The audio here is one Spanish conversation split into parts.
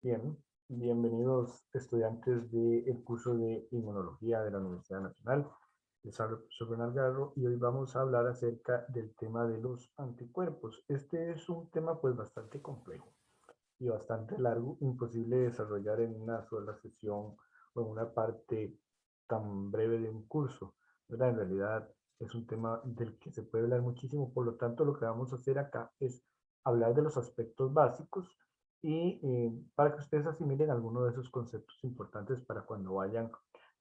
Bien, bienvenidos estudiantes del curso de Inmunología de la Universidad Nacional. Les habla el profesor Bernal Garro y hoy vamos a hablar acerca del tema de los anticuerpos. Este es un tema pues bastante complejo y bastante largo, imposible de desarrollar en una sola sesión o en una parte tan breve de un curso, ¿verdad? En realidad es un tema del que se puede hablar muchísimo, por lo tanto lo que vamos a hacer acá es hablar de los aspectos básicos y para que ustedes asimilen algunos de esos conceptos importantes para cuando vayan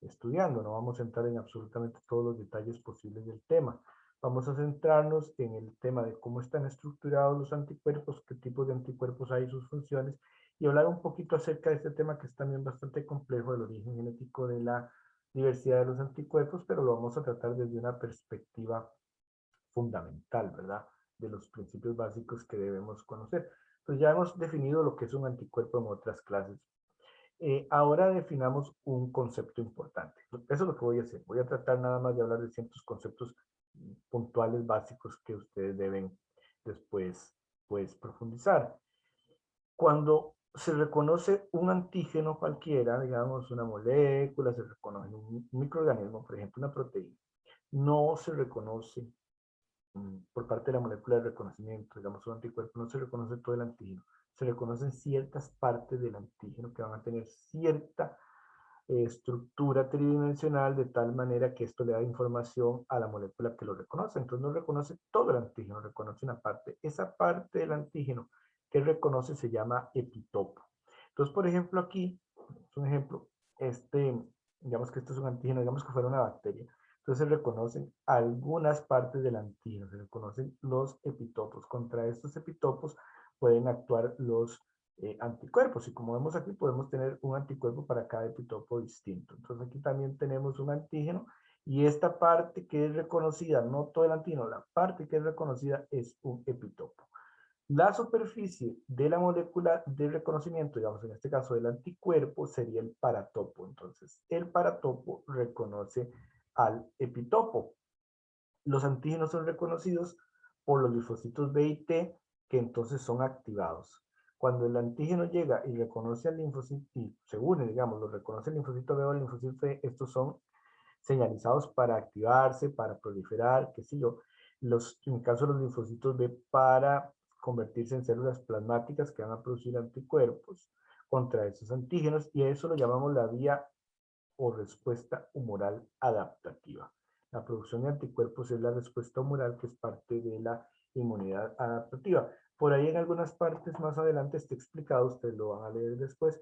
estudiando. No vamos a entrar en absolutamente todos los detalles posibles del tema. Vamos a centrarnos en el tema de cómo están estructurados los anticuerpos, qué tipos de anticuerpos hay y sus funciones, y hablar un poquito acerca de este tema que es también bastante complejo, del origen genético de la diversidad de los anticuerpos, pero lo vamos a tratar desde una perspectiva fundamental, ¿verdad? De los principios básicos que debemos conocer. Pues ya hemos definido lo que es un anticuerpo en otras clases. Ahora definamos un concepto importante. Eso es lo que voy a hacer. Voy a tratar nada más de hablar de ciertos conceptos puntuales básicos que ustedes deben después pues profundizar. Cuando se reconoce un antígeno cualquiera, digamos una molécula, se reconoce un microorganismo, por ejemplo una proteína, no se reconoce por parte de la molécula de reconocimiento, digamos un anticuerpo, no se reconoce todo el antígeno, se reconocen ciertas partes del antígeno que van a tener cierta estructura tridimensional de tal manera que esto le da información a la molécula que lo reconoce. Entonces no reconoce todo el antígeno, reconoce una parte. Esa parte del antígeno que reconoce se llama epitopo. Entonces, por ejemplo, aquí, es un ejemplo, digamos que esto es un antígeno, digamos que fuera una bacteria. Entonces se reconocen algunas partes del antígeno, se reconocen los epitopos. Contra estos epitopos pueden actuar los anticuerpos. Y como vemos aquí, podemos tener un anticuerpo para cada epitopo distinto. Entonces aquí también tenemos un antígeno y esta parte que es reconocida, no todo el antígeno, la parte que es reconocida es un epitopo. La superficie de la molécula de reconocimiento, digamos en este caso del anticuerpo, sería el paratopo. Entonces el paratopo reconoce al epitopo. Los antígenos son reconocidos por los linfocitos B y T, que entonces son activados. Cuando el antígeno llega y reconoce al linfocito, y se une, digamos, lo reconoce el linfocito B o el linfocito T, estos son señalizados para activarse, para proliferar, qué sé yo. En el caso de los linfocitos B, para convertirse en células plasmáticas que van a producir anticuerpos contra esos antígenos, y a eso lo llamamos la vía o respuesta humoral adaptativa. La producción de anticuerpos es la respuesta humoral que es parte de la inmunidad adaptativa. Por ahí en algunas partes más adelante está explicado, ustedes lo van a leer después,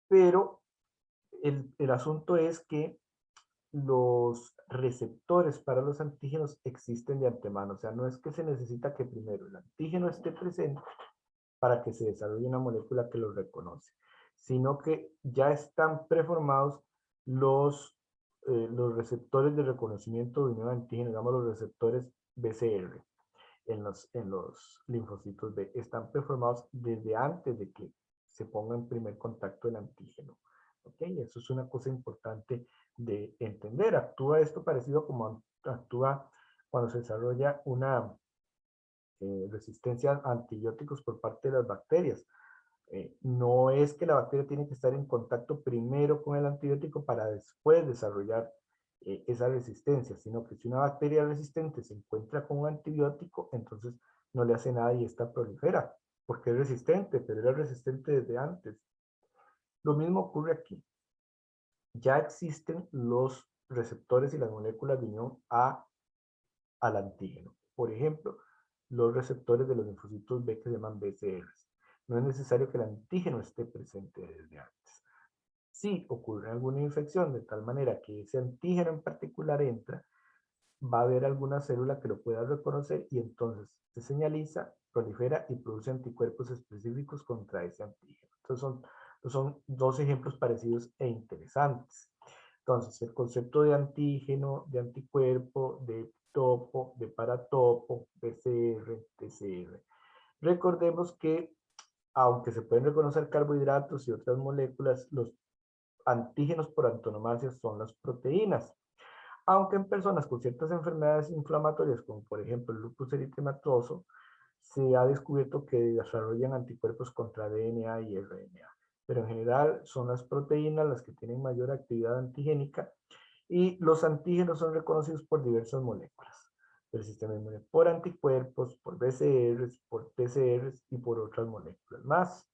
pero el asunto es que los receptores para los antígenos existen de antemano, o sea, no es que se necesita que primero el antígeno esté presente para que se desarrolle una molécula que los reconoce, sino que ya están preformados los receptores de reconocimiento de un antígeno, digamos los receptores BCR en los linfocitos B, están preformados desde antes de que se ponga en primer contacto el antígeno. ¿Ok? Eso es una cosa importante de entender. Actúa esto parecido como actúa cuando se desarrolla una resistencia a antibióticos por parte de las bacterias. No es que la bacteria tiene que estar en contacto primero con el antibiótico para después desarrollar esa resistencia, sino que si una bacteria resistente se encuentra con un antibiótico, entonces no le hace nada y esta prolifera, porque es resistente, pero era resistente desde antes. Lo mismo ocurre aquí. Ya existen los receptores y las moléculas de unión al antígeno. Por ejemplo, los receptores de los linfocitos B que se llaman BCRs. No es necesario que el antígeno esté presente desde antes. Si ocurre alguna infección de tal manera que ese antígeno en particular entra, va a haber alguna célula que lo pueda reconocer y entonces se señaliza, prolifera y produce anticuerpos específicos contra ese antígeno. Entonces son dos ejemplos parecidos e interesantes. Entonces, el concepto de antígeno, de anticuerpo, de topo, de paratopo, PCR, TCR. Recordemos que, aunque se pueden reconocer carbohidratos y otras moléculas, los antígenos por antonomasia son las proteínas. Aunque en personas con ciertas enfermedades inflamatorias, como por ejemplo el lupus eritematoso, se ha descubierto que desarrollan anticuerpos contra DNA y RNA. pero en general son las proteínas las que tienen mayor actividad antigénica y los antígenos son reconocidos por diversas moléculas del sistema inmune, por anticuerpos, por BCRs, por TCRs y por otras moléculas más.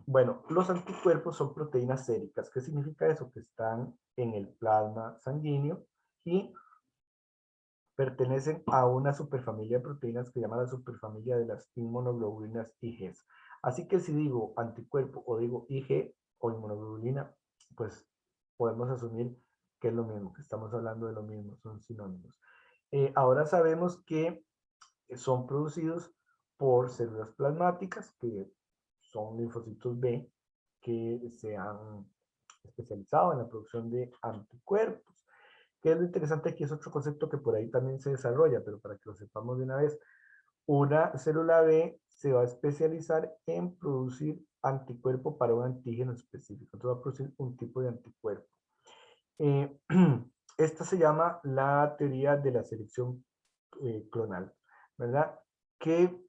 Bueno, los anticuerpos son proteínas séricas. ¿Qué significa eso? Que están en el plasma sanguíneo y pertenecen a una superfamilia de proteínas que se llama la superfamilia de las inmunoglobulinas IG. Así que si digo anticuerpo o digo IG o inmunoglobulina, pues podemos asumir que es lo mismo, que estamos hablando de lo mismo, son sinónimos. Ahora sabemos que son producidos por células plasmáticas, que son linfocitos B, que se han especializado en la producción de anticuerpos. ¿Qué es lo interesante aquí? Es otro concepto que por ahí también se desarrolla, pero para que lo sepamos de una vez, una célula B se va a especializar en producir anticuerpo para un antígeno específico. Entonces va a producir un tipo de anticuerpo. Eh, esta se llama la teoría de la selección clonal, ¿verdad? Que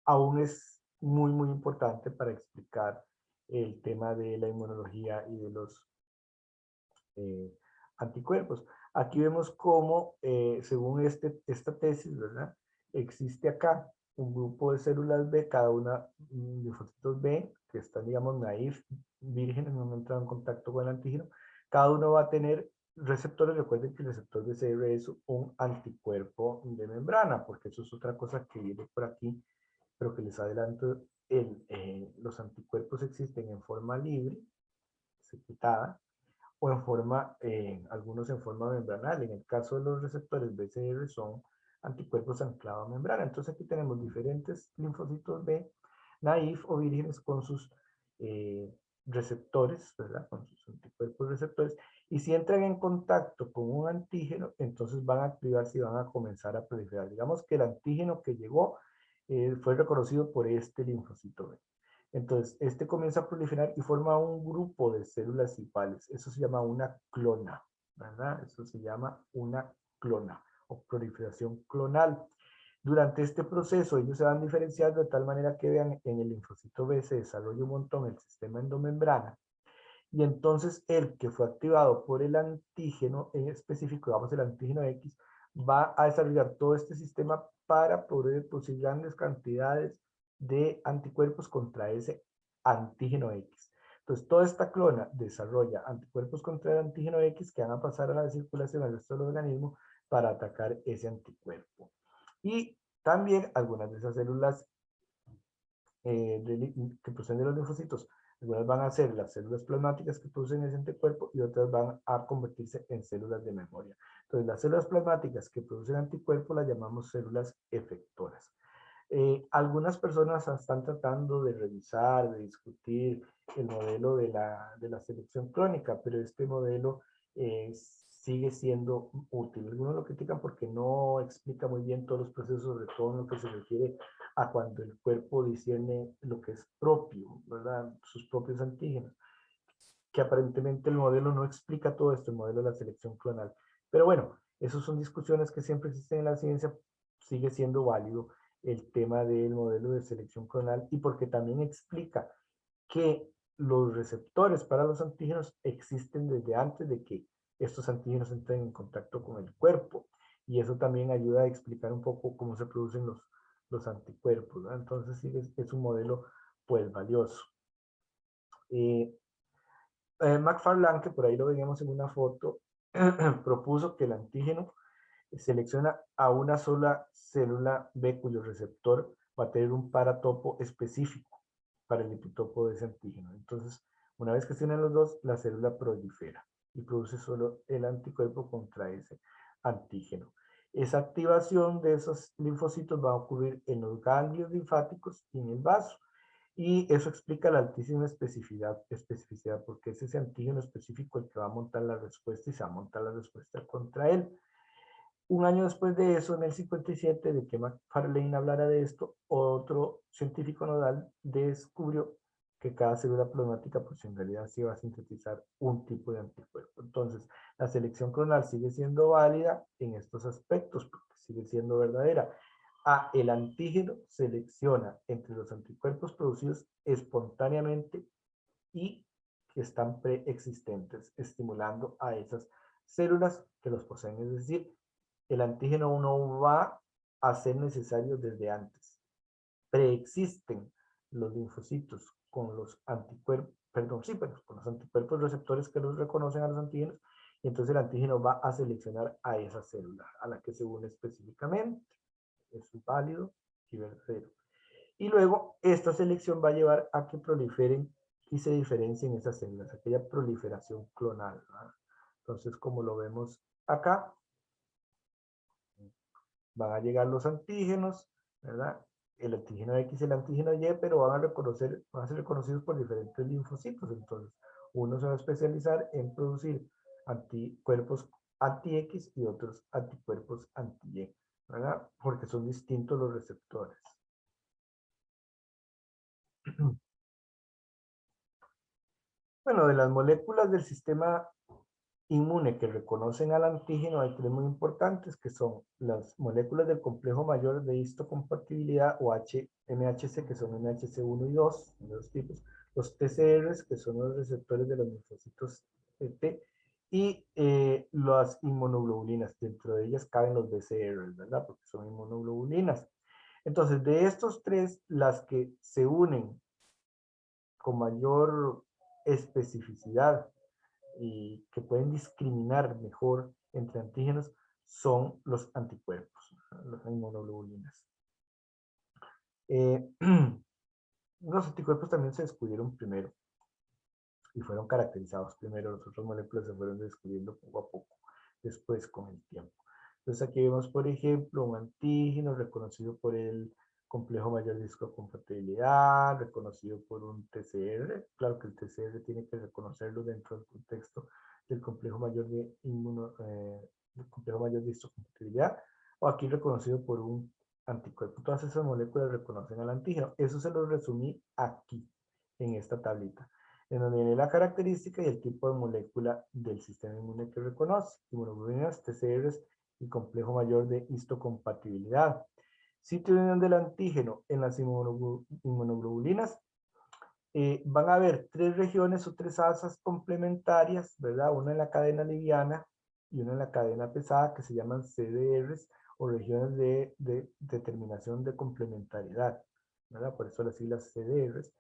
aún es muy, muy importante para explicar el tema de la inmunología y de los eh, anticuerpos. Aquí vemos cómo, según esta tesis, ¿verdad? Existe acá un grupo de células B, cada una linfocitos B, que están, digamos, naif, vírgenes, no han entrado en contacto con el antígeno. Cada uno va a tener receptores. Recuerden que el receptor de CR es un anticuerpo de membrana, porque eso es otra cosa que viene por aquí, pero que les adelanto, los anticuerpos existen en forma libre, secretada, o en forma, algunos en forma membranal. En el caso de los receptores BCR son anticuerpos anclados a membrana. Entonces aquí tenemos diferentes linfocitos B, naif o vírgenes con sus receptores, ¿verdad? Con sus anticuerpos receptores. Y si entran en contacto con un antígeno, entonces van a activarse y van a comenzar a proliferar. Digamos que el antígeno que llegó fue reconocido por este linfocito B. Entonces, este comienza a proliferar y forma un grupo de células iguales. Eso se llama una clona, ¿verdad? Eso se llama una clona o proliferación clonal. Durante este proceso, ellos se van diferenciando de tal manera que vean en el linfocito B se desarrolla un montón el sistema endomembrana. Y entonces el que fue activado por el antígeno en específico, digamos el antígeno X, va a desarrollar todo este sistema para poder producir grandes cantidades de anticuerpos contra ese antígeno X. Entonces, toda esta clona desarrolla anticuerpos contra el antígeno X que van a pasar a la circulación al resto del organismo para atacar ese anticuerpo. Y también algunas de esas células que proceden de los linfocitos, algunas van a ser las células plasmáticas que producen ese anticuerpo y otras van a convertirse en células de memoria. Entonces, las células plasmáticas que producen anticuerpos las llamamos células efectoras. Algunas personas están tratando de revisar, de discutir el modelo de la selección clónica, pero este modelo sigue siendo útil. Algunos lo critican porque no explica muy bien todos los procesos, sobre todo en lo que se refiere a cuando el cuerpo discierne lo que es propio, ¿verdad? Sus propios antígenos, que aparentemente el modelo no explica todo esto, el modelo de la selección clonal. Pero bueno, esas son discusiones que siempre existen en la ciencia, sigue siendo válido el tema del modelo de selección clonal y porque también explica que los receptores para los antígenos existen desde antes de que estos antígenos entren en contacto con el cuerpo. Y eso también ayuda a explicar un poco cómo se producen los anticuerpos, ¿no? Entonces sí es un modelo pues valioso. Eh, McFarlane, que por ahí lo veíamos en una foto, propuso que el antígeno selecciona a una sola célula B cuyo receptor va a tener un paratopo específico para el epitopo de ese antígeno. Entonces, una vez que se unen los dos, la célula prolifera y produce solo el anticuerpo contra ese antígeno. Esa activación de esos linfocitos va a ocurrir en los ganglios linfáticos y en el vaso. Y eso explica la altísima especificidad, porque es ese antígeno específico el que va a montar la respuesta y se va a montar la respuesta contra él. Un año después de eso, en el 57, de que McFarlane hablara de esto, otro científico nodal descubrió que cada célula plasmática, pues en realidad sí va a sintetizar un tipo de anticuerpo. Entonces, la selección clonal sigue siendo válida en estos aspectos, porque sigue siendo verdadera. El antígeno selecciona entre los anticuerpos producidos espontáneamente y que están preexistentes, estimulando a esas células que los poseen. Es decir, el antígeno no va a ser necesario desde antes. Preexisten los linfocitos con los anticuerpos, perdón, sí, pero con los anticuerpos receptores que los reconocen a los antígenos, y entonces el antígeno va a seleccionar a esa célula, a la que se une específicamente. Es válido y verdadero. Y luego esta selección va a llevar a que proliferen y se diferencien esas células, aquella proliferación clonal, ¿verdad? Entonces, como lo vemos acá, van a llegar los antígenos, ¿verdad? El antígeno X y el antígeno Y, pero van a ser reconocidos por diferentes linfocitos. Entonces, unos se va a especializar en producir anticuerpos anti-X y otros anticuerpos anti-Y, ¿verdad? Porque son distintos los receptores. Bueno, de las moléculas del sistema inmune que reconocen al antígeno hay tres muy importantes, que son las moléculas del complejo mayor de histocompatibilidad o MHC, que son MHC1 y 2, de dos tipos, los TCRs, que son los receptores de los linfocitos T, y las inmunoglobulinas. Dentro de ellas caben los BCRs, ¿verdad? Porque son inmunoglobulinas. Entonces, de estos tres, las que se unen con mayor especificidad y que pueden discriminar mejor entre antígenos son los anticuerpos, las inmunoglobulinas. Los anticuerpos también se descubrieron primero y fueron caracterizados primero. Las otras moléculas se fueron descubriendo poco a poco, después con el tiempo. Entonces aquí vemos, por ejemplo, un antígeno reconocido por el complejo mayor de histocompatibilidad, reconocido por un TCR. Claro que el TCR tiene que reconocerlo dentro del contexto del complejo mayor de histocompatibilidad, o aquí reconocido por un anticuerpo. Todas esas moléculas reconocen al antígeno. Eso se lo resumí aquí, en esta tablita, en donde viene la característica y el tipo de molécula del sistema inmune que reconoce: inmunoglobulinas, TCRs y complejo mayor de histocompatibilidad. Sitio de unión del antígeno en las inmunoglobulinas. Van a haber tres regiones o tres asas complementarias, ¿verdad? Una en la cadena liviana y una en la cadena pesada, que se llaman CDRs, o regiones de determinación de complementariedad, ¿verdad? Por eso las siglas CDRs.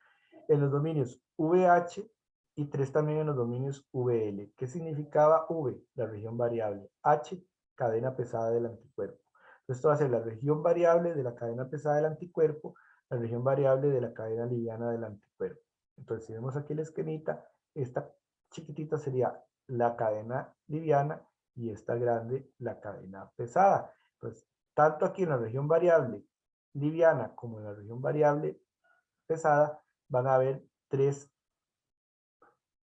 En los dominios VH y tres también en los dominios VL. ¿Qué significaba V? La región variable. H, cadena pesada del anticuerpo. Entonces, esto va a ser la región variable de la cadena pesada del anticuerpo, la región variable de la cadena liviana del anticuerpo. Entonces, si vemos aquí el esquemita, esta chiquitita sería la cadena liviana y esta grande la cadena pesada. Entonces, tanto aquí en la región variable liviana como en la región variable pesada, van a haber tres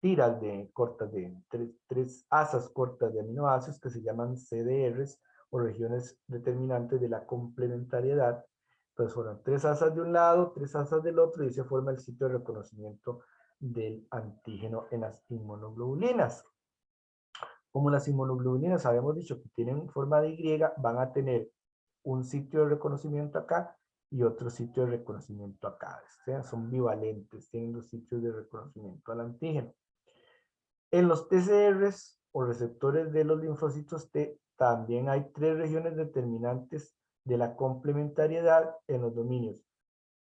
tiras cortas de tres asas cortas de aminoácidos que se llaman CDRs, o regiones determinantes de la complementariedad. Entonces fueron tres asas de un lado, tres asas del otro, y se forma el sitio de reconocimiento del antígeno en las inmunoglobulinas. Como las inmunoglobulinas habíamos dicho que tienen forma de Y, van a tener un sitio de reconocimiento acá y otro sitio de reconocimiento acá. O sea, son bivalentes, tienen dos sitios de reconocimiento al antígeno. En los TCRs o receptores de los linfocitos T también hay tres regiones determinantes de la complementariedad en los dominios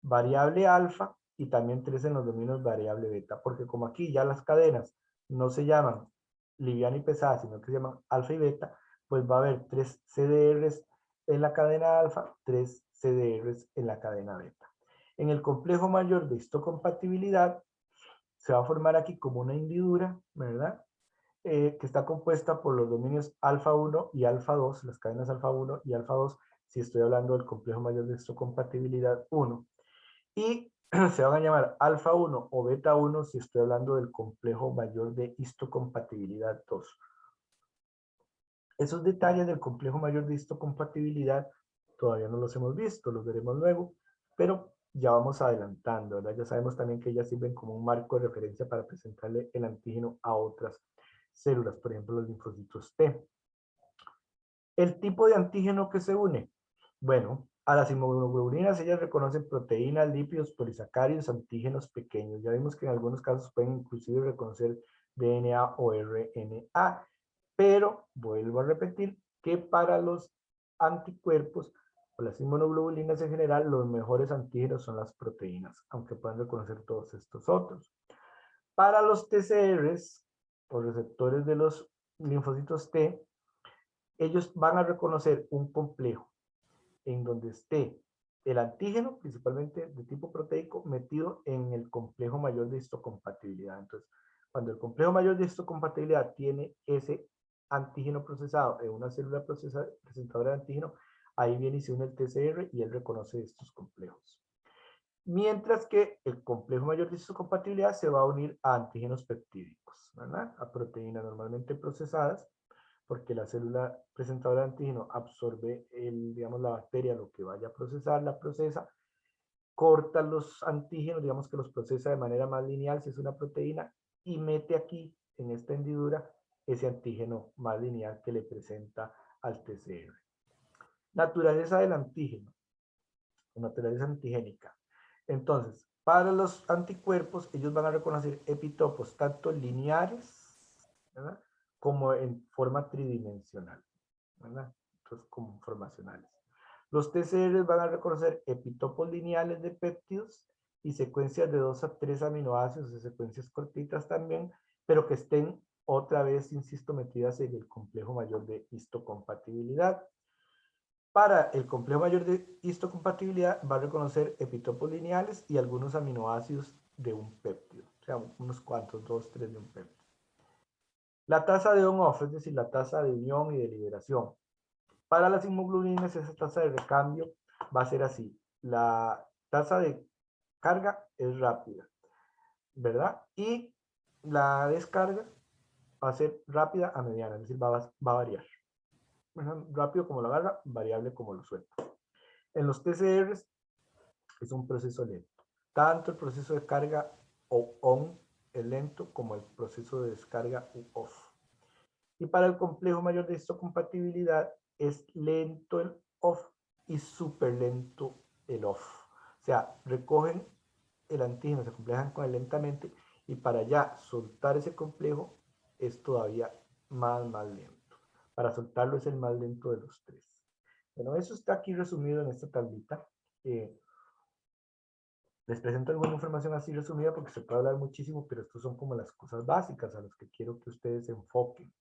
variable alfa y también tres en los dominios variable beta, porque como aquí ya las cadenas no se llaman liviana y pesada, sino que se llaman alfa y beta, pues va a haber tres CDRs en la cadena alfa, tres CDRs en la cadena beta. En el complejo mayor de histocompatibilidad se va a formar aquí como una hendidura, ¿verdad? Que está compuesta por los dominios alfa 1 y alfa 2, las cadenas alfa 1 y alfa 2, si estoy hablando del complejo mayor de histocompatibilidad 1. Y se van a llamar alfa 1 o beta 1 si estoy hablando del complejo mayor de histocompatibilidad 2. Esos detalles del complejo mayor de histocompatibilidad todavía no los hemos visto, los veremos luego, pero ya vamos adelantando, ¿verdad? Ya sabemos también que ellas sirven como un marco de referencia para presentarle el antígeno a otras células, por ejemplo los linfocitos T. El tipo de antígeno que se une. Bueno, A las inmunoglobulinas ellas reconocen proteínas, lípidos, polisacáridos, antígenos pequeños. Ya vimos que en algunos casos pueden inclusive reconocer DNA o RNA. Pero vuelvo a repetir que para los anticuerpos o las inmunoglobulinas en general, los mejores antígenos son las proteínas, aunque puedan reconocer todos estos otros. Para los TCRs o receptores de los linfocitos T, ellos van a reconocer un complejo en donde esté el antígeno, principalmente de tipo proteico, metido en el complejo mayor de histocompatibilidad. Entonces, cuando el complejo mayor de histocompatibilidad tiene ese antígeno procesado en una célula presentadora de antígeno, ahí viene y se une el TCR y él reconoce estos complejos. Mientras que el complejo mayor de histocompatibilidad se va a unir a antígenos peptídicos, ¿verdad? A proteínas normalmente procesadas, porque la célula presentadora de antígeno absorbe digamos, la bacteria, lo que vaya a procesar, la procesa, corta los antígenos, digamos que los procesa de manera más lineal si es una proteína, y mete aquí, en esta hendidura, ese antígeno más lineal que le presenta al TCR. Naturaleza del antígeno, naturaleza antigénica. Entonces, para los anticuerpos, ellos van a reconocer epitopos tanto lineares, ¿verdad?, como en forma tridimensional, ¿verdad? Entonces, como formacionales. Los TCRs van a reconocer epitopos lineales de péptidos y secuencias de 2 a 3 aminoácidos, o secuencias cortitas también, pero que estén otra vez, insisto, metidas en el complejo mayor de histocompatibilidad. Para el complejo mayor de histocompatibilidad va a reconocer epitopos lineales y algunos aminoácidos de un péptido, o sea, unos cuantos, 2, 3 de un péptido. La tasa de on-off, es decir, la tasa de unión y de liberación. Para las inmunoglobulinas, esa tasa de recambio va a ser así. La tasa de carga es rápida, ¿verdad? Y la descarga va a ser rápida a mediana, es decir, va a variar. Rápido como lo agarra, variable como lo suelta. En los TCRs es un proceso lento. Tanto el proceso de carga o on es lento como el proceso de descarga off. Y para el complejo mayor de histocompatibilidad es lento el off y súper lento el off. O sea, recogen el antígeno, se complejan con él lentamente y para ya soltar ese complejo es todavía más lento. Para soltarlo es el más lento de los tres. Bueno, eso está aquí resumido en esta tablita. Les presento alguna información así resumida porque se puede hablar muchísimo, pero estos son como las cosas básicas a las que quiero que ustedes se enfoquen.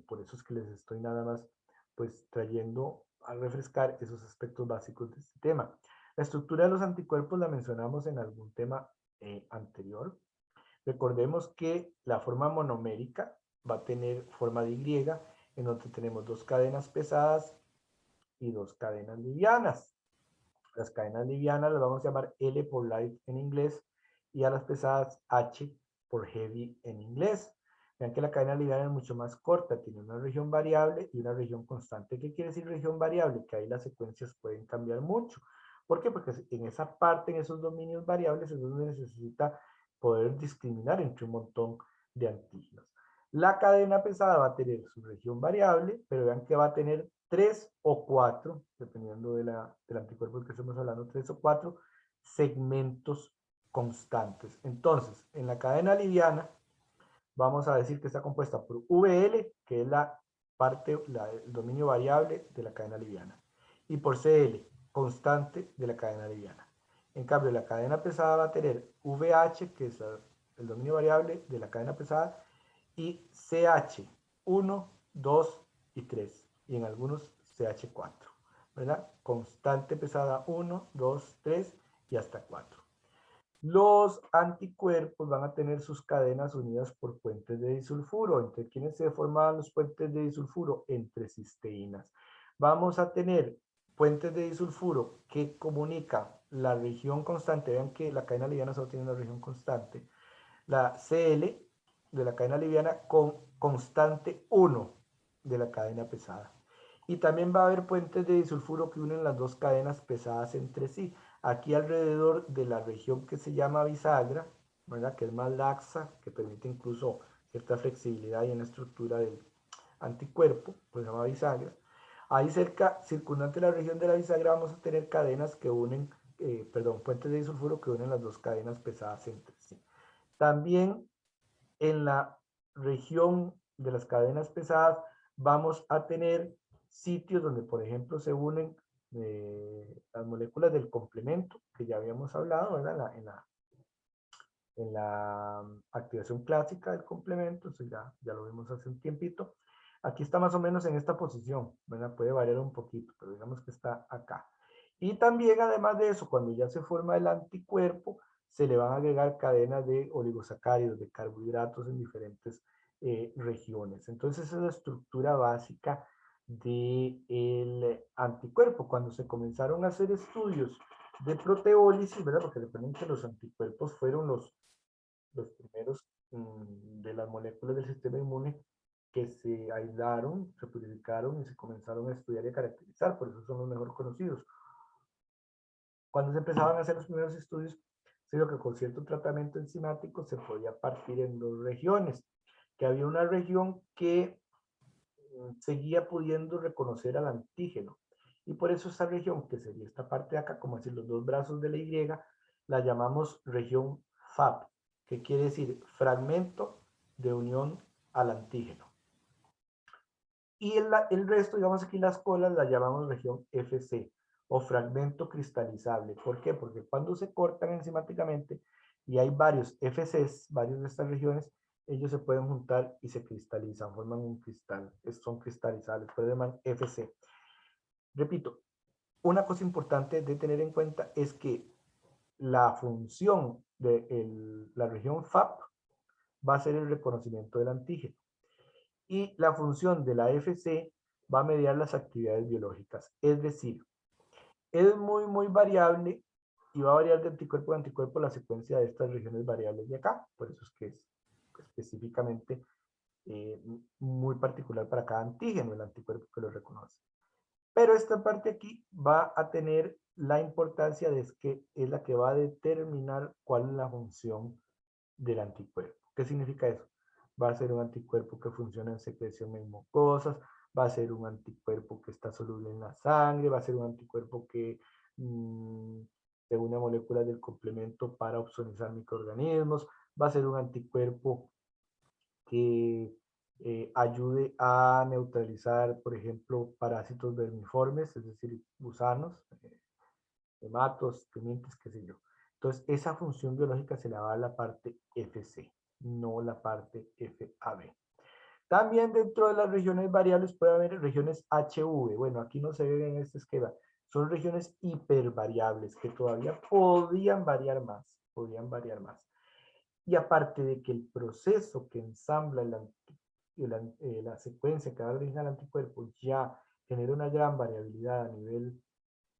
Por eso es que les estoy nada más pues trayendo a refrescar esos aspectos básicos de este tema. La estructura de los anticuerpos la mencionamos en algún tema anterior. Recordemos que la forma monomérica va a tener forma de Y, en donde tenemos 2 cadenas pesadas y 2 cadenas livianas. Las cadenas livianas las vamos a llamar L por light en inglés y a las pesadas H por heavy en inglés. Vean que la cadena liviana es mucho más corta, tiene una región variable y una región constante. ¿Qué quiere decir región variable? Que ahí las secuencias pueden cambiar mucho. ¿Por qué? Porque en esa parte, en esos dominios variables, es donde necesita poder discriminar entre un montón de antígenos. La cadena pesada va a tener su región variable, pero vean que va a tener 3 o 4, dependiendo del anticuerpo del que estemos hablando, 3 o 4 segmentos constantes. Entonces, en la cadena liviana, vamos a decir que está compuesta por VL, que es la parte, el dominio variable de la cadena liviana, y por CL, constante de la cadena liviana. En cambio, la cadena pesada va a tener VH, que es el dominio variable de la cadena pesada, y CH, 1, 2 y 3, y en algunos CH4, ¿verdad? Constante pesada 1, 2, 3 y hasta 4. Los anticuerpos van a tener sus cadenas unidas por puentes de disulfuro. ¿Entre quiénes se forman los puentes de disulfuro? Entre cisteínas. Vamos a tener puentes de disulfuro que comunican la región constante. Vean que la cadena liviana solo tiene una región constante. La CL de la cadena liviana con constante 1 de la cadena pesada. Y también va a haber puentes de disulfuro que unen las dos cadenas pesadas entre sí. Aquí alrededor de la región que se llama bisagra, ¿verdad?, que es más laxa, que permite incluso cierta flexibilidad y en la estructura del anticuerpo, pues se llama bisagra. Ahí cerca, circundante la región de la bisagra, vamos a tener cadenas que unen, puentes de disulfuro que unen las dos cadenas pesadas entre sí. También en la región de las cadenas pesadas vamos a tener sitios donde, por ejemplo, se unen las moléculas del complemento, que ya habíamos hablado, ¿verdad? En la activación clásica del complemento, eso ya lo vimos hace un tiempito. Aquí está más o menos en esta posición, ¿verdad? Puede variar un poquito, pero digamos que está acá. Y también, además de eso, cuando ya se forma el anticuerpo, se le van a agregar cadenas de oligosacáridos, de carbohidratos en diferentes regiones. Entonces, esa es la estructura básica del anticuerpo. Cuando se comenzaron a hacer estudios de proteólisis, ¿verdad? Porque recuerden que los anticuerpos fueron los primeros de las moléculas del sistema inmune que se aislaron, se purificaron y se comenzaron a estudiar y a caracterizar, por eso son los mejor conocidos. Cuando se empezaban a hacer los primeros estudios, se vio que con cierto tratamiento enzimático se podía partir en dos regiones, que había una región que seguía pudiendo reconocer al antígeno, y por eso esta región, que sería esta parte de acá, como decir los dos brazos de la Y, la llamamos región FAP, que quiere decir fragmento de unión al antígeno. Y el resto, digamos aquí las colas, las llamamos región FC o fragmento cristalizable. ¿Por qué? Porque cuando se cortan enzimáticamente y hay varios FCs, varios de estas regiones, ellos se pueden juntar y se cristalizan, forman un cristal, son cristalizables, por eso llaman FC. Repito, una cosa importante de tener en cuenta es que la función de la región FAP va a ser el reconocimiento del antígeno y la función de la FC va a mediar las actividades biológicas. Es decir, es muy variable y va a variar de anticuerpo a anticuerpo la secuencia de estas regiones variables de acá. Por eso es que es específicamente muy particular para cada antígeno, el anticuerpo que lo reconoce. Pero esta parte aquí va a tener la importancia de que es la que va a determinar cuál es la función del anticuerpo. ¿Qué significa eso? Va a ser un anticuerpo que funciona en secreción en mucosas, va a ser un anticuerpo que está soluble en la sangre, va a ser un anticuerpo que se une a moléculas del complemento para opsonizar microorganismos, va a ser un anticuerpo que ayude a neutralizar, por ejemplo, parásitos vermiformes, es decir, gusanos, hematos, temientes, qué sé yo. Entonces, esa función biológica se la va a la parte FC, no la parte FAB. También dentro de las regiones variables puede haber regiones HV. Bueno, aquí no se ve en este esquema. Son regiones hipervariables que todavía podían variar más, Y aparte de que el proceso que ensambla la secuencia que da origen al anticuerpo ya genera una gran variabilidad a nivel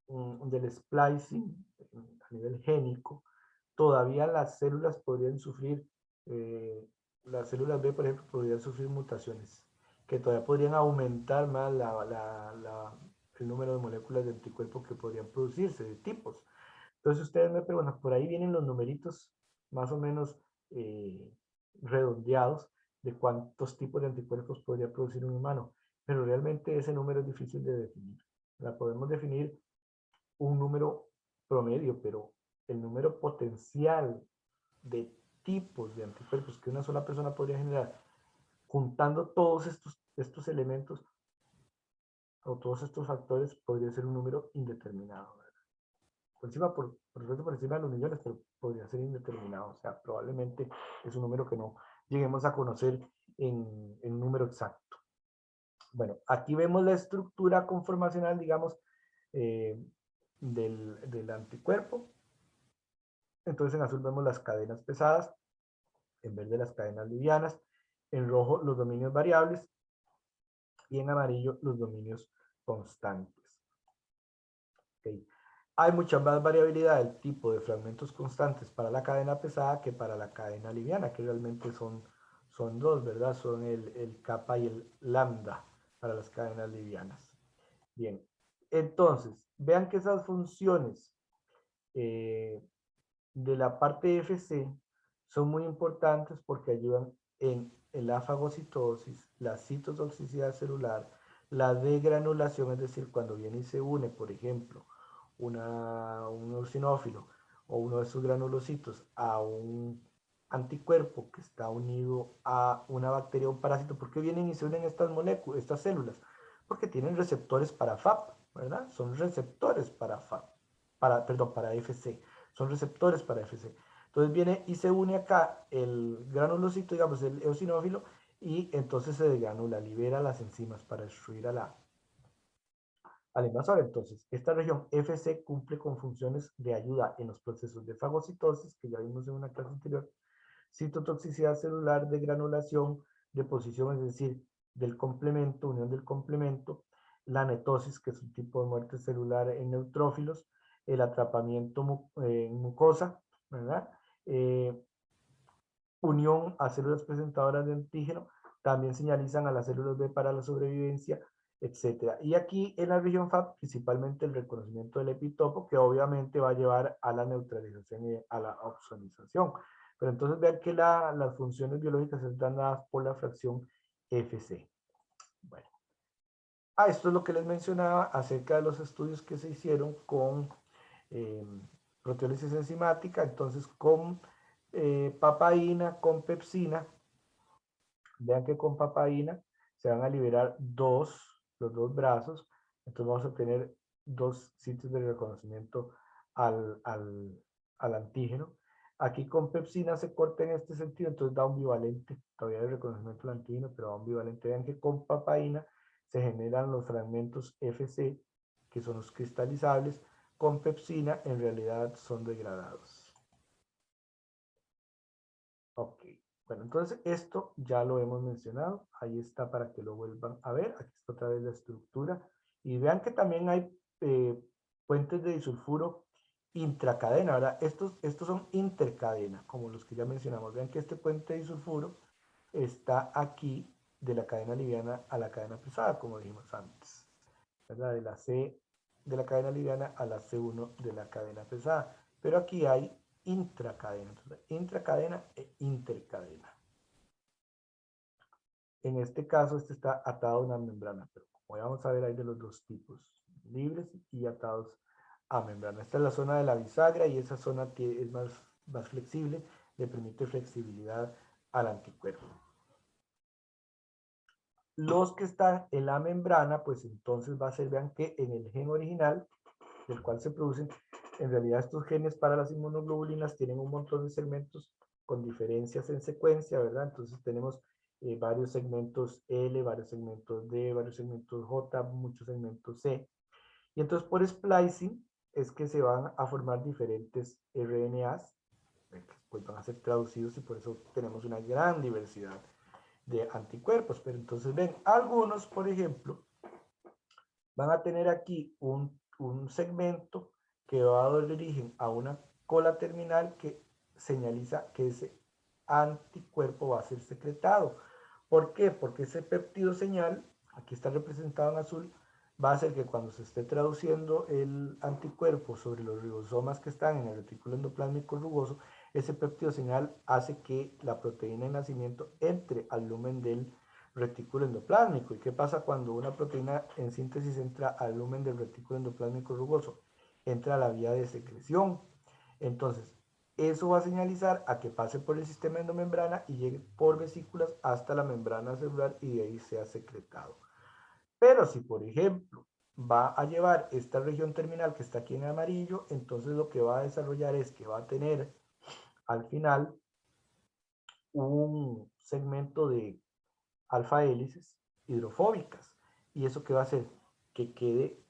del splicing, a nivel génico, todavía las células podrían sufrir, las células B, por ejemplo, podrían sufrir mutaciones que todavía podrían aumentar más el número de moléculas de anticuerpo que podrían producirse, de tipos. Entonces ustedes me preguntan, por ahí vienen los numeritos más o menos eh, redondeados de cuántos tipos de anticuerpos podría producir un humano, pero realmente ese número es difícil de definir. La podemos definir un número promedio, pero el número potencial de tipos de anticuerpos que una sola persona podría generar, juntando todos estos elementos o todos estos factores, podría ser un número indeterminado. ¿Verdad? Por encima de los millones, pero podría ser indeterminado. O sea, probablemente es un número que no lleguemos a conocer en un número exacto. Bueno, aquí vemos la estructura conformacional, digamos, eh, del anticuerpo. Entonces en azul vemos las cadenas pesadas, en verde las cadenas livianas, en rojo los dominios variables y en amarillo los dominios constantes. Okay. Hay mucha más variabilidad del tipo de fragmentos constantes para la cadena pesada que para la cadena liviana, que realmente son dos, ¿verdad? Son el kappa y el lambda para las cadenas livianas. Bien, entonces, vean que esas funciones de la parte FC son muy importantes porque ayudan en la fagocitosis, la citotoxicidad celular, La degranulación, es decir, cuando viene y se une, por ejemplo, un eosinófilo o uno de sus granulocitos a un anticuerpo que está unido a una bacteria o un parásito. ¿Por qué vienen y se unen estas moléculas, estas células? Porque tienen receptores para FAP, ¿verdad? Son receptores para FAP, perdón, para FC. Son receptores para FC. Entonces viene y se une acá el granulocito, digamos, el eosinófilo, y entonces se degranula, libera las enzimas para destruir al invasor. Entonces, esta región FC cumple con funciones de ayuda en los procesos de fagocitosis, que ya vimos en una clase anterior, citotoxicidad celular, de granulación, deposición, es decir, del complemento, unión del complemento, la netosis, que es un tipo de muerte celular en neutrófilos, el atrapamiento en mucosa, ¿verdad? Eh, unión a células presentadoras de antígeno, también señalizan a las células B para la sobrevivencia, etcétera. Y aquí en la región FAP, principalmente el reconocimiento del epitopo, que obviamente va a llevar a la neutralización y a la opsonización. Pero entonces vean que las funciones biológicas están dadas por la fracción FC. Bueno. Esto es lo que les mencionaba acerca de los estudios que se hicieron con eh, proteólisis enzimática, entonces con papaína, con pepsina. Vean que con papaína se van a liberar los dos brazos, entonces vamos a tener dos sitios de reconocimiento al antígeno. Aquí con pepsina se corta en este sentido, entonces da un bivalente, todavía hay reconocimiento del antígeno, pero da un bivalente. Vean que con papaína se generan los fragmentos FC, que son los cristalizables, con pepsina en realidad son degradados. Ok, bueno, entonces esto ya lo hemos mencionado, ahí está para que lo vuelvan a ver, aquí está otra vez la estructura, y vean que también hay eh, puentes de disulfuro intracadena, ¿verdad? Estos son intercadena, como los que ya mencionamos. Vean que este puente de disulfuro está aquí de la cadena liviana a la cadena pesada, como dijimos antes, ¿verdad? De la C de la cadena liviana a la C1 de la cadena pesada. Pero aquí hay intracadena, entonces, intracadena e intercadena. En este caso, este está atado a una membrana, pero como ya vamos a ver, hay de los dos tipos, libres y atados a membrana. Esta es la zona de la bisagra y esa zona es más flexible, le permite flexibilidad al anticuerpo. Los que están en la membrana, pues entonces va a ser, vean que en el gen original, del cual se producen, en realidad estos genes para las inmunoglobulinas tienen un montón de segmentos con diferencias en secuencia, ¿verdad? Entonces tenemos varios segmentos L, varios segmentos D, varios segmentos J, muchos segmentos C. Y entonces por splicing es que se van a formar diferentes RNAs, que pues van a ser traducidos y por eso tenemos una gran diversidad de anticuerpos. Pero entonces ven, algunos, por ejemplo, van a tener aquí un segmento que va a dar origen a una cola terminal que señaliza que ese anticuerpo va a ser secretado. ¿Por qué? Porque ese péptido señal, aquí está representado en azul, va a hacer que cuando se esté traduciendo el anticuerpo sobre los ribosomas que están en el retículo endoplásmico rugoso, ese péptido señal hace que la proteína de nacimiento entre al lumen del retículo endoplásmico. ¿Y qué pasa cuando una proteína en síntesis entra al lumen del retículo endoplásmico rugoso? Entra a la vía de secreción. Entonces, eso va a señalizar a que pase por el sistema endomembrana y llegue por vesículas hasta la membrana celular y de ahí sea secretado. Pero si, por ejemplo, va a llevar esta región terminal que está aquí en amarillo, entonces lo que va a desarrollar es que va a tener al final un segmento de alfa hélices hidrofóbicas. ¿Y eso qué va a hacer? Que quede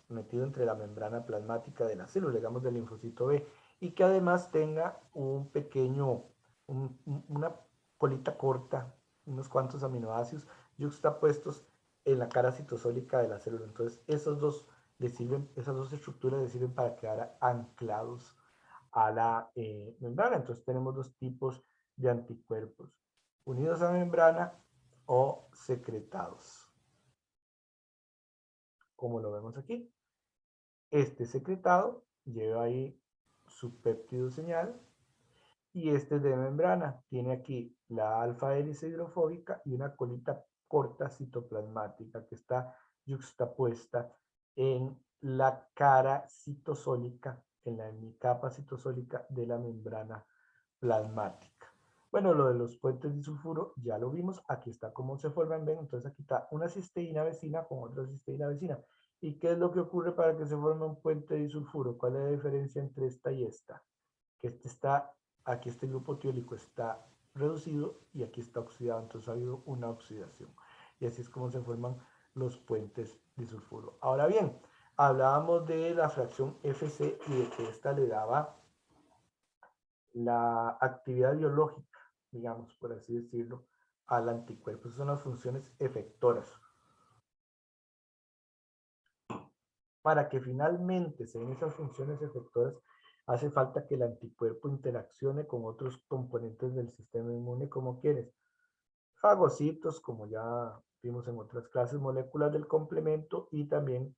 metido entre la membrana plasmática de la célula, digamos del linfocito B, y que además tenga un pequeño, una colita corta, unos cuantos aminoácidos yuxtapuestos en la cara citosólica de la célula. Entonces, esas dos estructuras le sirven para quedar anclados a la membrana. Entonces, tenemos dos tipos de anticuerpos, unidos a la membrana o secretados, como lo vemos aquí. Este secretado lleva ahí su péptido señal y este es de membrana. Tiene aquí la alfa hélice hidrofóbica y una colita corta citoplasmática que está yuxtapuesta en la cara citosólica, en la hemicapa citosólica de la membrana plasmática. Bueno, lo de los puentes disulfuro ya lo vimos. Aquí está cómo se forman. Ven, entonces aquí está una cisteína vecina con otra cisteína vecina. ¿Y qué es lo que ocurre para que se forme un puente disulfuro? ¿Cuál es la diferencia entre esta y esta? Que este está, aquí este grupo tiólico está reducido y aquí está oxidado. Entonces ha habido una oxidación. Y así es como se forman los puentes disulfuro. Ahora bien, hablábamos de la fracción FC y de que esta le daba la actividad biológica, digamos, por así decirlo, al anticuerpo. Esas son las funciones efectoras. Para que finalmente se den esas funciones efectoras, hace falta que el anticuerpo interaccione con otros componentes del sistema inmune, como quienes, fagocitos, como ya vimos en otras clases, moléculas del complemento y también,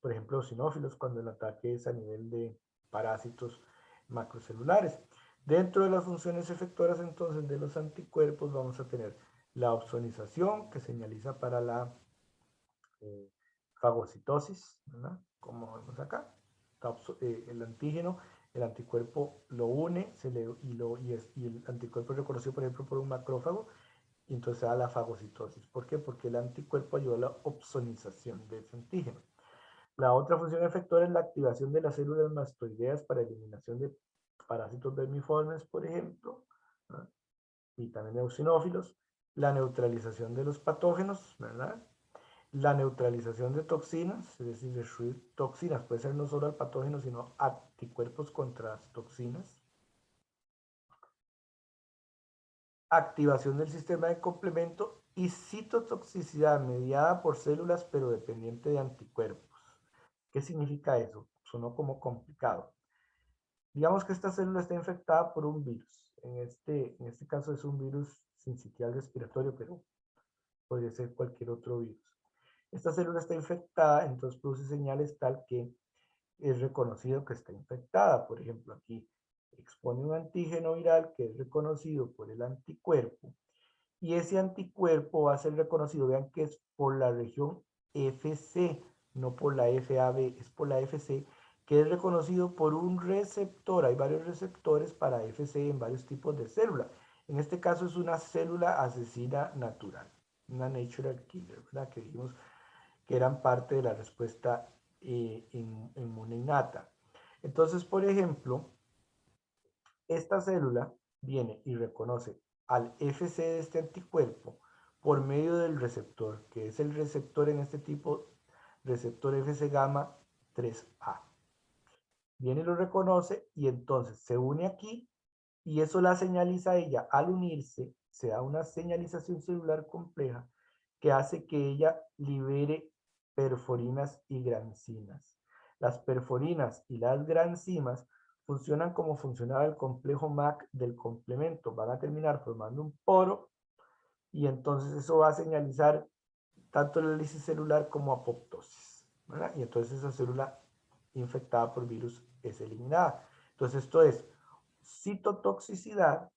por ejemplo, eosinófilos, cuando el ataque es a nivel de parásitos macrocelulares. Dentro de las funciones efectoras entonces de los anticuerpos vamos a tener la opsonización, que señaliza para la eh, fagocitosis, ¿verdad? Como vemos acá, el antígeno, el anticuerpo lo une y el anticuerpo es reconocido, por ejemplo, por un macrófago, y entonces se da la fagocitosis. ¿Por qué? Porque el anticuerpo ayuda a la opsonización de ese antígeno. La otra función efectora es la activación de las células mastoideas para eliminación de parásitos vermiformes, por ejemplo, ¿verdad? Y también de eosinófilos. La neutralización de los patógenos, ¿verdad? La neutralización de toxinas, es decir, destruir toxinas, puede ser no solo al patógeno, sino anticuerpos contra las toxinas. Activación del sistema de complemento y citotoxicidad mediada por células pero dependiente de anticuerpos. ¿Qué significa eso? Sonó como complicado. Digamos que esta célula está infectada por un virus. En este caso es un virus sincitial respiratorio, pero podría ser cualquier otro virus. Esta célula está infectada, entonces produce señales tal que es reconocido que está infectada. Por ejemplo, aquí expone un antígeno viral que es reconocido por el anticuerpo y ese anticuerpo va a ser reconocido, vean que es por la región FC, no por la FAB, es por la FC, que es reconocido por un receptor. Hay varios receptores para FC en varios tipos de células. En este caso es una célula asesina natural, una natural killer, ¿verdad? Que dijimos que eran parte de la respuesta inmune innata. Entonces, por ejemplo, esta célula viene y reconoce al FC de este anticuerpo por medio del receptor, que es el receptor en este tipo, receptor FC gamma 3A. Viene y lo reconoce y entonces se une aquí y eso la señaliza a ella. Al unirse, se da una señalización celular compleja que hace que ella libere perforinas y grancinas. Las perforinas y las grancinas funcionan como funcionaba el complejo MAC del complemento. Van a terminar formando un poro y entonces eso va a señalizar tanto la lisis celular como apoptosis, ¿verdad? Y entonces esa célula infectada por virus es eliminada. Entonces esto es citotoxicidad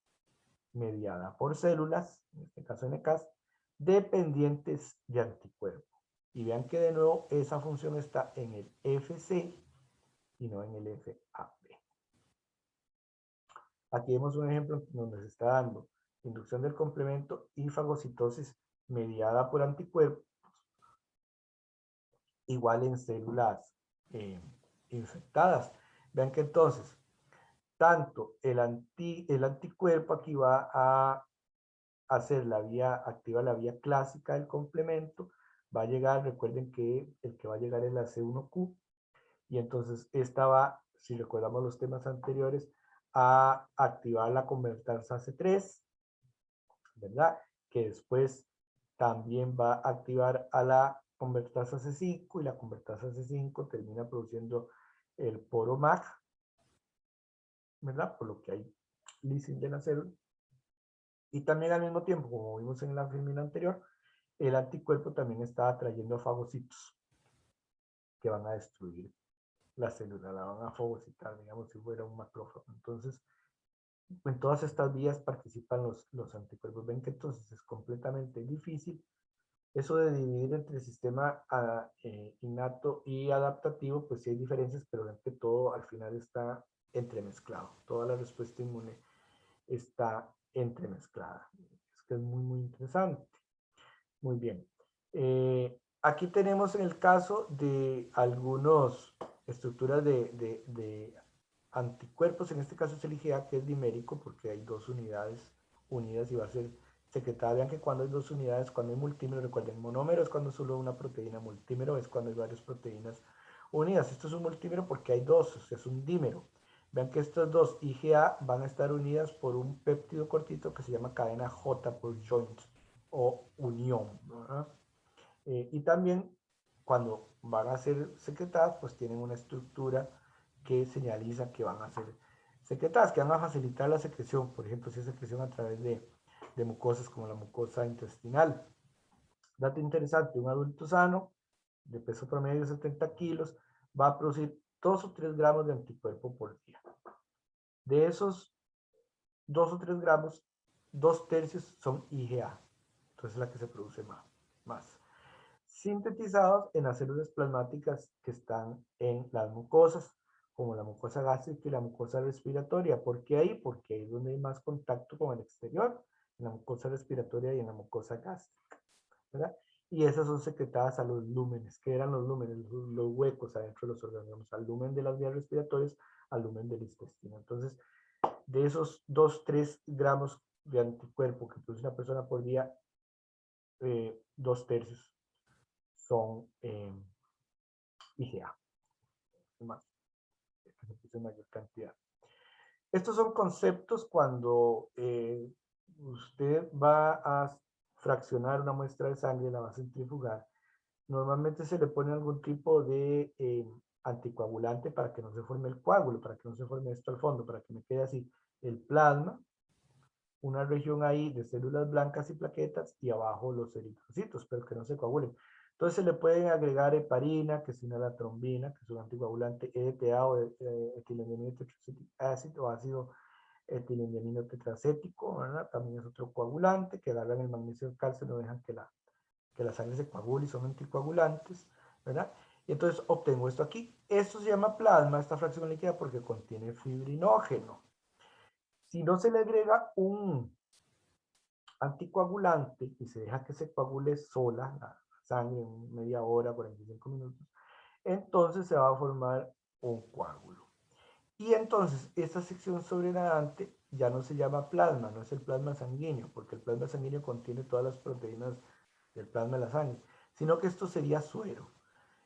mediada por células, en este caso NCAS, dependientes de anticuerpo. Y vean que de nuevo esa función está en el FC y no en el FAB. Aquí vemos un ejemplo donde se está dando inducción del complemento y fagocitosis mediada por anticuerpos, igual en células eh, infectadas. Vean que entonces, tanto el anticuerpo aquí va a hacer la vía, activa la vía clásica del complemento, va a llegar, recuerden que el que va a llegar es la C1Q, y entonces esta va, si recordamos los temas anteriores, a activar la convertasa C3, ¿verdad? Que después también va a activar a la convertasa C5 y la convertasa C5 termina produciendo el poro MAC, ¿verdad? Por lo que hay lising de la célula. Y también al mismo tiempo, como vimos en la filmina anterior, el anticuerpo también está atrayendo a fagocitos que van a destruir la célula, la van a fagocitar, digamos, si fuera un macrófago. Entonces, En todas estas vías participan los anticuerpos. Ven que entonces es completamente difícil eso de dividir entre sistema innato y adaptativo, pues sí hay diferencias, pero ven que todo al final está entremezclado. Toda la respuesta inmune está entremezclada. Es que es muy, muy interesante. Muy bien. Aquí tenemos el caso de algunas estructuras de anticuerpos. En este caso es el IgA, que es dimérico, porque hay dos unidades unidas y va a ser secretada. Vean que cuando hay dos unidades, cuando hay multímero, recuerden, monómero es cuando solo una proteína, multímero es cuando hay varias proteínas unidas. Esto es un multímero porque hay dos, o sea, es un dímero. Vean que estas dos IgA van a estar unidas por un péptido cortito que se llama cadena J por joint o unión, ¿verdad? Y también cuando van a ser secretadas, pues tienen una estructura que señaliza que van a ser secretadas, que van a facilitar la secreción, por ejemplo, si es secreción a través de mucosas como la mucosa intestinal. Dato interesante, un adulto sano, de peso promedio de 70 kilos, va a producir 2 o 3 gramos de anticuerpo por día. De esos 2 o 3 gramos, 2/3 son IgA, entonces es la que se produce más. Sintetizados en las células plasmáticas que están en las mucosas, como la mucosa gástrica y la mucosa respiratoria. ¿Por qué ahí? Porque ahí es donde hay más contacto con el exterior, en la mucosa respiratoria y en la mucosa gástrica, ¿verdad? Y esas son secretadas a los lúmenes. ¿Qué eran los lúmenes? Los huecos adentro de los organismos, al lumen de las vías respiratorias, al lumen del intestino. Entonces, de esos 2-3 gramos de anticuerpo que produce una persona por día, 2/3 son IgA, más, que se puso en mayor cantidad. Estos son conceptos cuando usted va a fraccionar una muestra de sangre, la va a centrifugar. Normalmente se le pone algún tipo de anticoagulante para que no se forme el coágulo, para que no se forme esto al fondo, para que me quede así el plasma, una región ahí de células blancas y plaquetas y abajo los eritrocitos, pero que no se coagulen. Entonces se le pueden agregar heparina, que es una la trombina, que es un anticoagulante, EDTA o etilendiamino tetracetic acid o ácido etilendiamino tetracético, ¿verdad? También es otro coagulante que agarran el magnesio y el calcio, no dejan que la sangre se coagule y son anticoagulantes, ¿verdad? Y entonces obtengo esto aquí. Esto se llama plasma, esta fracción líquida, porque contiene fibrinógeno. Si no se le agrega un anticoagulante y se deja que se coagule sola la sangre en media hora, 45 minutos, entonces se va a formar un coágulo. Y entonces esta sección sobrenadante ya no se llama plasma, no es el plasma sanguíneo, porque el plasma sanguíneo contiene todas las proteínas del plasma de la sangre, sino que esto sería suero.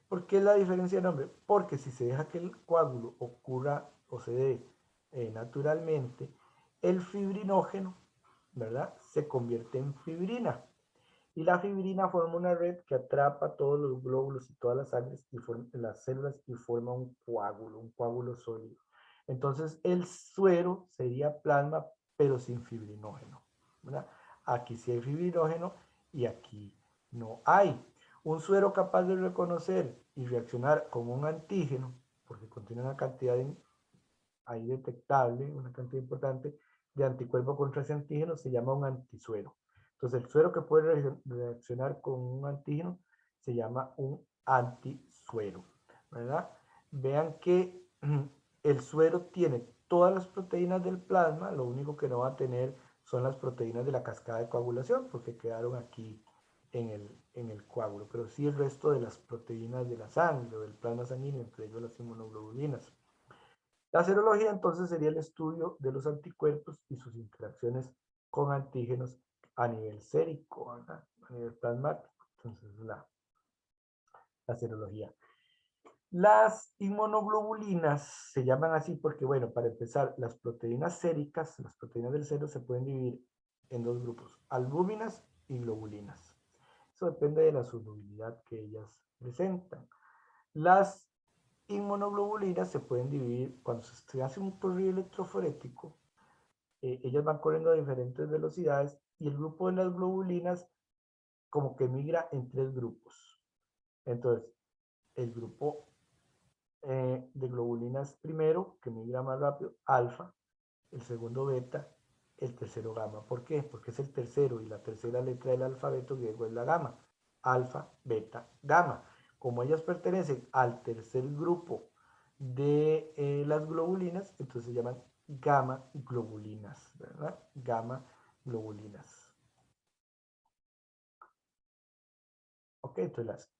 ¿Por qué la diferencia de nombre? Porque si se deja que el coágulo ocurra o se dé naturalmente, el fibrinógeno, ¿verdad? Se convierte en fibrina. Y la fibrina forma una red que atrapa todos los glóbulos y todas las sangres y las células y forma un coágulo sólido. Entonces el suero sería plasma, pero sin fibrinógeno, ¿verdad? Aquí sí hay fibrinógeno y aquí no hay. Un suero capaz de reconocer y reaccionar con un antígeno, porque contiene una cantidad ahí detectable, una cantidad importante de anticuerpo contra ese antígeno, se llama un antisuero. Entonces, el suero que puede reaccionar con un antígeno se llama un antisuero, ¿verdad? Vean que el suero tiene todas las proteínas del plasma, lo único que no va a tener son las proteínas de la cascada de coagulación, porque quedaron aquí en el coágulo, pero sí el resto de las proteínas de la sangre o del plasma sanguíneo, entre ellos las inmunoglobulinas. La serología entonces sería el estudio de los anticuerpos y sus interacciones con antígenos a nivel sérico, ¿verdad? A nivel plasmático. Entonces la serología. Las inmunoglobulinas se llaman así porque, bueno, para empezar, las proteínas séricas, las proteínas del sero, se pueden dividir en dos grupos, albúminas y globulinas. Eso depende de la solubilidad que ellas presentan. Las inmunoglobulinas se pueden dividir cuando se hace un corrido electroforético, ellas van corriendo a diferentes velocidades y el grupo de las globulinas como que migra en 3 grupos. Entonces, el grupo de globulinas primero, que migra más rápido, alfa, el segundo beta, el tercero gamma. ¿Por qué? Porque es el tercero y la tercera letra del alfabeto griego es la gamma. Alfa, beta, gamma. Como ellas pertenecen al tercer grupo de las globulinas, entonces se llaman gamma globulinas, ¿verdad? Gamma globulinas. Ok, entonces las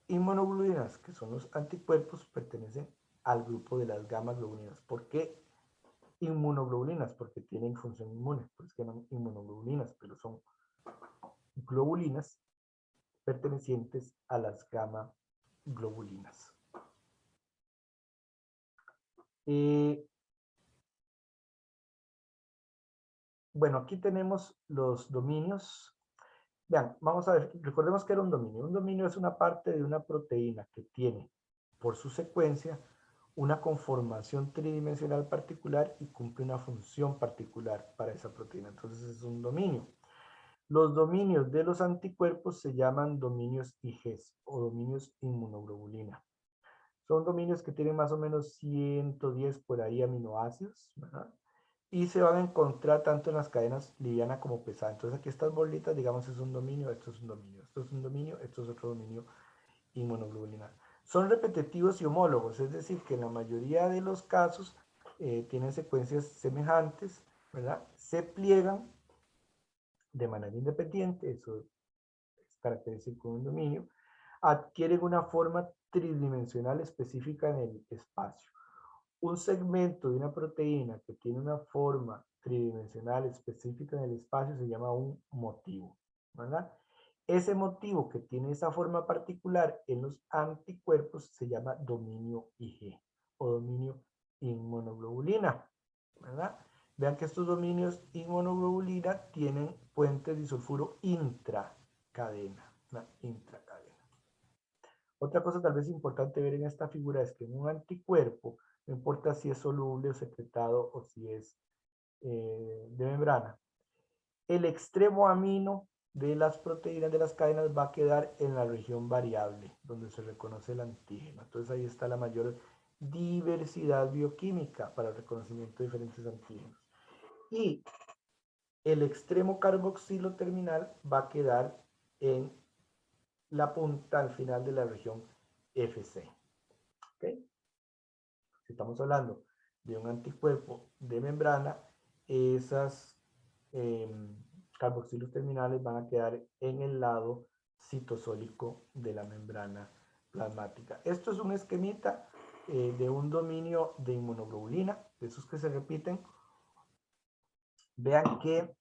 inmunoglobulinas, que son los anticuerpos, pertenecen al grupo de las gamma globulinas. ¿Por qué inmunoglobulinas? Porque tienen función inmune, por eso se llaman inmunoglobulinas, pero son globulinas pertenecientes a las gamma globulinas. Bueno, aquí tenemos los dominios. Vean, vamos a ver, recordemos que era un dominio. Un dominio es una parte de una proteína que tiene, por su secuencia, una conformación tridimensional particular y cumple una función particular para esa proteína. Entonces es un dominio. Los dominios de los anticuerpos se llaman dominios IgEs o dominios inmunoglobulina. Son dominios que tienen más o menos 110 por ahí aminoácidos, ¿verdad? Y se van a encontrar tanto en las cadenas liviana como pesada. Entonces aquí estas bolitas, digamos, es un dominio, esto es un dominio, esto es un dominio, esto es otro dominio inmunoglobulinar. Son repetitivos y homólogos, es decir, que en la mayoría de los casos tienen secuencias semejantes, ¿verdad? Se pliegan de manera independiente, eso es característico de un dominio, adquieren una forma tridimensional específica en el espacio. Un segmento de una proteína que tiene una forma tridimensional específica en el espacio se llama un motivo, ¿verdad? Ese motivo que tiene esa forma particular en los anticuerpos se llama dominio IG o dominio inmunoglobulina, ¿verdad? Vean que estos dominios inmunoglobulina tienen puentes disulfuro intracadena, una intracadena. Otra cosa tal vez importante ver en esta figura es que en un anticuerpo, no importa si es soluble o secretado o si es de membrana, el extremo amino de las proteínas de las cadenas va a quedar en la región variable, donde se reconoce el antígeno. Entonces ahí está la mayor diversidad bioquímica para el reconocimiento de diferentes antígenos. Y el extremo carboxilo terminal va a quedar en la punta al final de la región FC. ¿Okay? Si estamos hablando de un anticuerpo de membrana, esas carboxilos terminales van a quedar en el lado citosólico de la membrana plasmática. Esto es un esquemita de un dominio de inmunoglobulina, de esos que se repiten. Vean que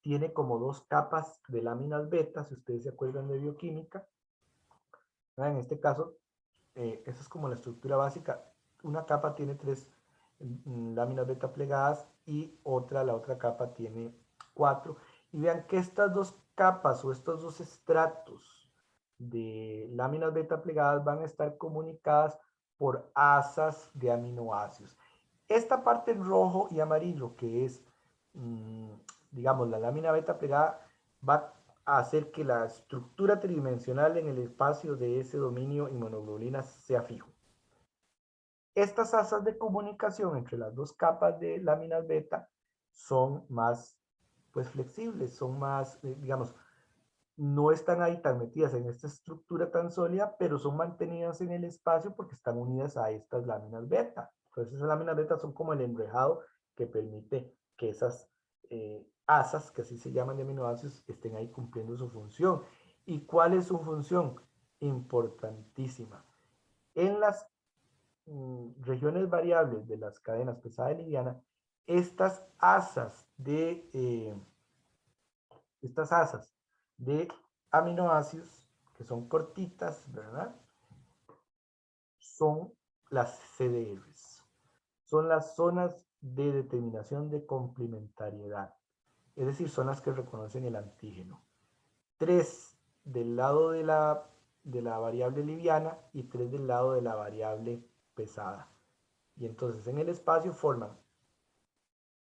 tiene como dos capas de láminas beta, si ustedes se acuerdan de bioquímica. En este caso, esa es como la estructura básica. Una capa tiene tres láminas beta plegadas y la otra capa tiene 4. Y vean que estas dos capas o estos dos estratos de láminas beta plegadas van a estar comunicadas por asas de aminoácidos. Esta parte en rojo y amarillo, que es, digamos, la lámina beta plegada, va a hacer que la estructura tridimensional en el espacio de ese dominio inmunoglobulina sea fijo. Estas asas de comunicación entre las dos capas de láminas beta son más pues, flexibles, son más, digamos, no están ahí tan metidas en esta estructura tan sólida, pero son mantenidas en el espacio porque están unidas a estas láminas beta. Entonces esas láminas beta son como el enrejado que permite que esas asas, que así se llaman de aminoácidos, estén ahí cumpliendo su función. ¿Y cuál es su función? Importantísima. En las regiones variables de las cadenas pesada y liviana, estas asas de aminoácidos, que son cortitas, ¿verdad? Son las CDRs. Son las zonas de determinación de complementariedad. Es decir, son las que reconocen el antígeno. 3 del lado de la variable liviana y 3 del lado de la variable pesada. Y entonces en el espacio forman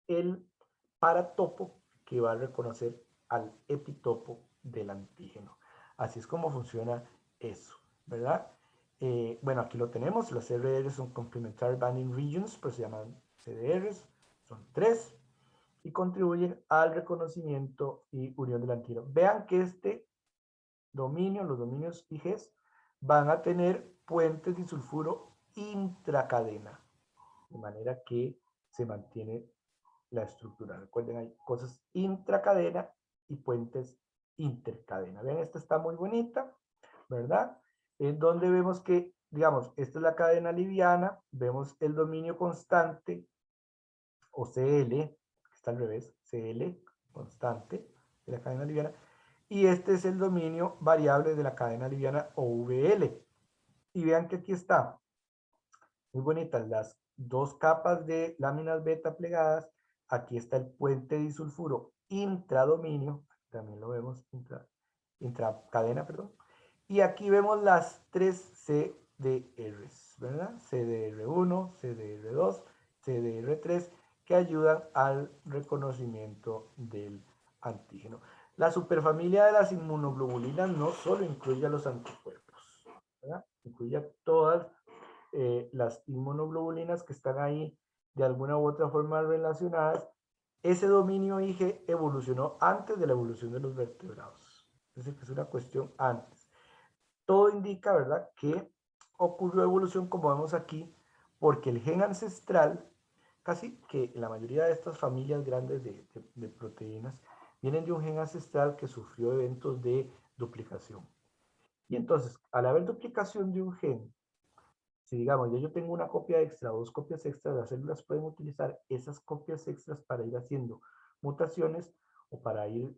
el paratopo que va a reconocer al epitopo del antígeno. Así es como funciona eso, ¿verdad? Bueno, aquí lo tenemos. Las CDRs son Complementary Binding Regions, pero se llaman CDRs. son 3, y contribuyen al reconocimiento y unión del antígeno. Vean que este dominio, los dominios IGs, van a tener puentes disulfuro intracadena, de manera que se mantiene la estructura. Recuerden, hay cosas intracadena y puentes intercadena. Vean, esta está muy bonita, ¿verdad? En donde vemos que, digamos, esta es la cadena liviana, vemos el dominio constante, o CL, está al revés, CL, constante, de la cadena liviana, y este es el dominio variable de la cadena liviana o VL. Y vean que aquí está, muy bonitas las dos capas de láminas beta plegadas, aquí está el puente disulfuro intradominio, también lo vemos, intracadena, perdón, y aquí vemos las 3 CDRs, ¿verdad? CDR1, CDR2, CDR3, que ayudan al reconocimiento del antígeno. La superfamilia de las inmunoglobulinas no solo incluye a los anticuerpos, ¿verdad? Incluye a todas las inmunoglobulinas que están ahí de alguna u otra forma relacionadas. Ese dominio IG evolucionó antes de la evolución de los vertebrados. Es decir, que es una cuestión antes. Todo indica, ¿verdad?, que ocurrió evolución, como vemos aquí, porque el gen ancestral, casi que la mayoría de estas familias grandes de proteínas, vienen de un gen ancestral que sufrió eventos de duplicación. Y entonces, al haber duplicación de un gen, si digamos, ya yo tengo una copia extra, dos copias extras, las células pueden utilizar esas copias extras para ir haciendo mutaciones o para ir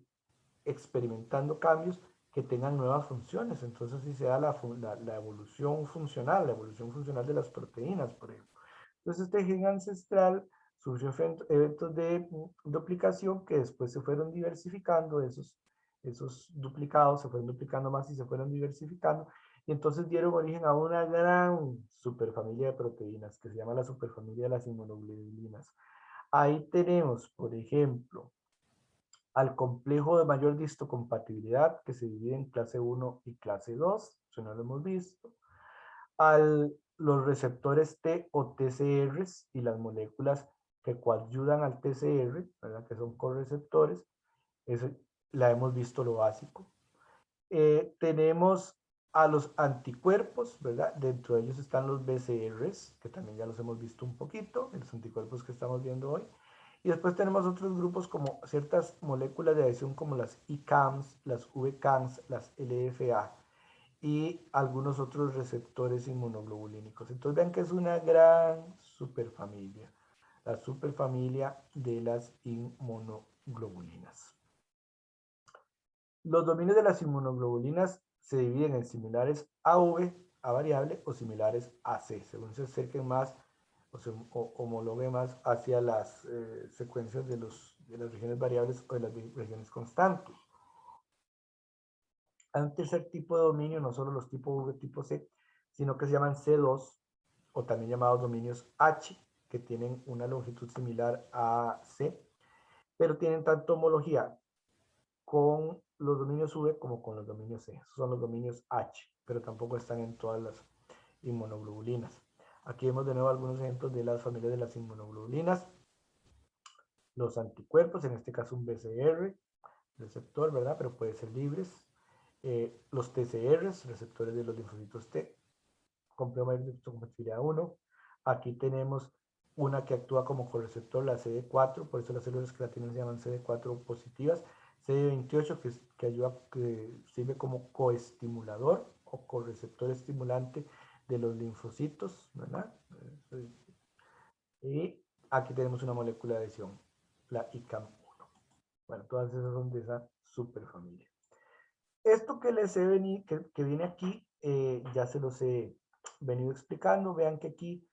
experimentando cambios que tengan nuevas funciones. Entonces, si se da la evolución funcional, la evolución funcional de las proteínas, por ejemplo. Entonces, este gen ancestral sufrió eventos de duplicación que después se fueron diversificando, esos duplicados se fueron duplicando más y se fueron diversificando, y entonces dieron origen a una gran superfamilia de proteínas que se llama la superfamilia de las inmunoglobulinas. Ahí tenemos, por ejemplo, al complejo de mayor distocompatibilidad, que se divide en clase 1 y clase 2, eso no lo hemos visto, los receptores T o TCRs y las moléculas que coayudan al TCR, ¿verdad?, que son correceptores, eso la hemos visto lo básico. Tenemos a los anticuerpos, ¿verdad? Dentro de ellos están los BCRs, que también ya los hemos visto un poquito, los anticuerpos que estamos viendo hoy. Y después tenemos otros grupos como ciertas moléculas de adhesión como las ICAMs, las VCAMs, las LFA y algunos otros receptores inmunoglobulínicos. Entonces vean que es una gran superfamilia, la superfamilia de las inmunoglobulinas. Los dominios de las inmunoglobulinas se dividen en similares a V, a variable, o similares a C, según se acerquen más o se homologue más hacia las secuencias de las regiones variables o de las regiones constantes. Hay un tercer tipo de dominio, no solo los tipos V, tipo C, sino que se llaman C2, o también llamados dominios H, que tienen una longitud similar a C, pero tienen tanto homología con los dominios V como con los dominios C. Esos son los dominios H, pero tampoco están en todas las inmunoglobulinas. Aquí vemos de nuevo algunos ejemplos de las familias de las inmunoglobulinas. Los anticuerpos, en este caso un BCR, receptor, ¿verdad? Pero puede ser libres. Los TCRs, receptores de los linfocitos T, complejo de histocompatibilidad 1. Aquí tenemos una que actúa como correceptor, la CD4, por eso las células creatinas se llaman CD4 positivas. CD28 que ayuda, que sirve como coestimulador o correceptor estimulante de los linfocitos, ¿verdad? Y aquí tenemos una molécula de adhesión, la ICAM1. Bueno, todas esas son de esa superfamilia. Esto que les he venido, que viene aquí, ya se los he venido explicando. Vean que aquí,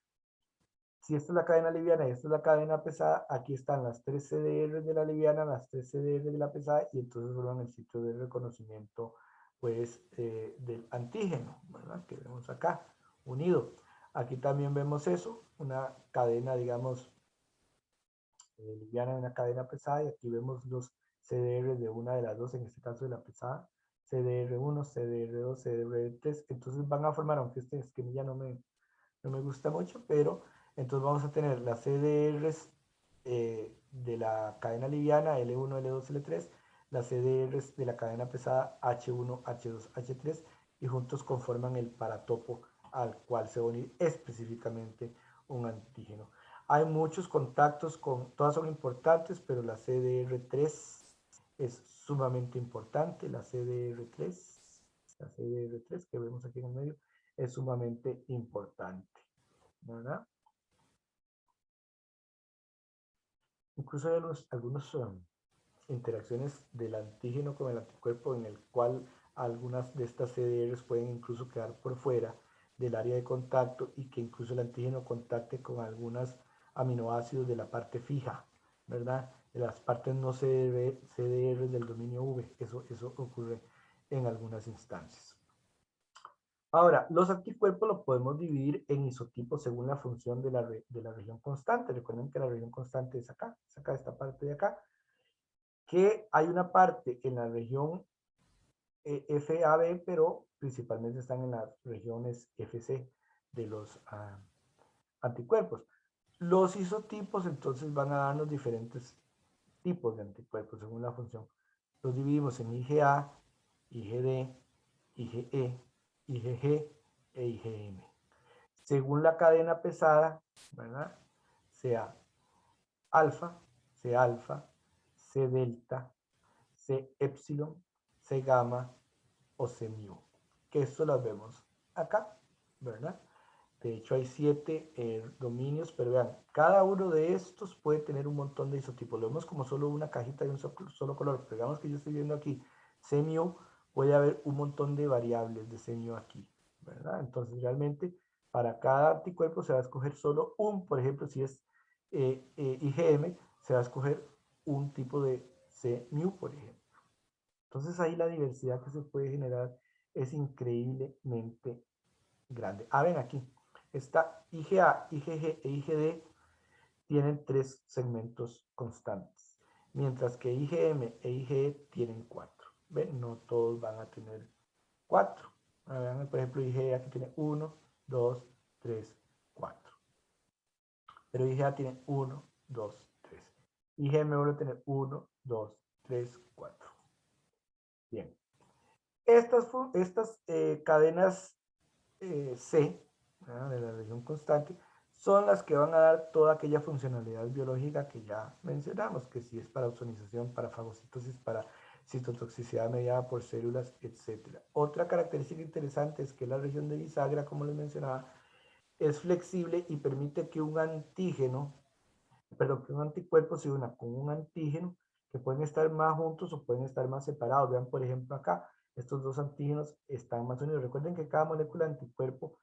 si esta es la cadena liviana y esta es la cadena pesada, aquí están las 3 CDR de la liviana, las 3 CDR de la pesada, y entonces forman el sitio de reconocimiento, pues, del antígeno, ¿verdad?, que vemos acá, unido. Aquí también vemos eso, una cadena, digamos, liviana y una cadena pesada, y aquí vemos los CDR de una de las dos, en este caso de la pesada, CDR1, CDR2, CDR3, entonces van a formar, aunque este esquemilla no me gusta mucho, pero entonces vamos a tener las CDRs de la cadena liviana L1, L2, L3, las CDRs de la cadena pesada H1, H2, H3 y juntos conforman el paratopo al cual se va a unir específicamente un antígeno. Hay muchos contactos, todas son importantes, pero la CDR3 es sumamente importante. La CDR3 que vemos aquí en el medio es sumamente importante, ¿verdad? Incluso hay algunas interacciones del antígeno con el anticuerpo en el cual algunas de estas CDRs pueden incluso quedar por fuera del área de contacto y que incluso el antígeno contacte con algunos aminoácidos de la parte fija, ¿verdad? De las partes no CDR del dominio V. Eso ocurre en algunas instancias. Ahora, los anticuerpos los podemos dividir en isotipos según la función de la región constante. Recuerden que la región constante es acá, esta parte de acá, que hay una parte en la región FAB, pero principalmente están en las regiones FC de los anticuerpos. Los isotipos entonces van a darnos diferentes tipos de anticuerpos según la función. Los dividimos en IgA, IgD, IgE, IgG e IgM. Según la cadena pesada, ¿verdad? Sea alfa, C alfa, C delta, C epsilon, C gamma o C mu. Que esto las vemos acá, ¿verdad? De hecho hay 7 dominios, pero vean, cada uno de estos puede tener un montón de isotipos. Lo vemos como solo una cajita de un solo color. Pero digamos que yo estoy viendo aquí C mu, puede haber un montón de variables de C mu aquí, ¿verdad? Entonces realmente para cada anticuerpo se va a escoger solo un, por ejemplo, si es IgM, se va a escoger un tipo de C mu, por ejemplo. Entonces ahí la diversidad que se puede generar es increíblemente grande. Ven aquí, está IgA, IgG e IgD tienen 3 segmentos constantes, mientras que IgM e IgE tienen 4. ¿Ven? No todos van a tener 4. Vean, por ejemplo, IgE aquí tiene 1, 2, 3, 4. Pero IgA tiene 1, 2, 3. IgM vuelve a tener 1, 2, 3, 4. Bien. Estas cadenas C, ¿verdad? De la región constante, son las que van a dar toda aquella funcionalidad biológica que ya mencionamos, que si es para ozonización, para fagocitosis, para citotoxicidad mediada por células, etc. Otra característica interesante es que la región de bisagra, como les mencionaba, es flexible y permite que un anticuerpo se una con un antígeno, que pueden estar más juntos o pueden estar más separados. Vean, por ejemplo, acá, estos dos antígenos están más unidos. Recuerden que cada molécula de anticuerpo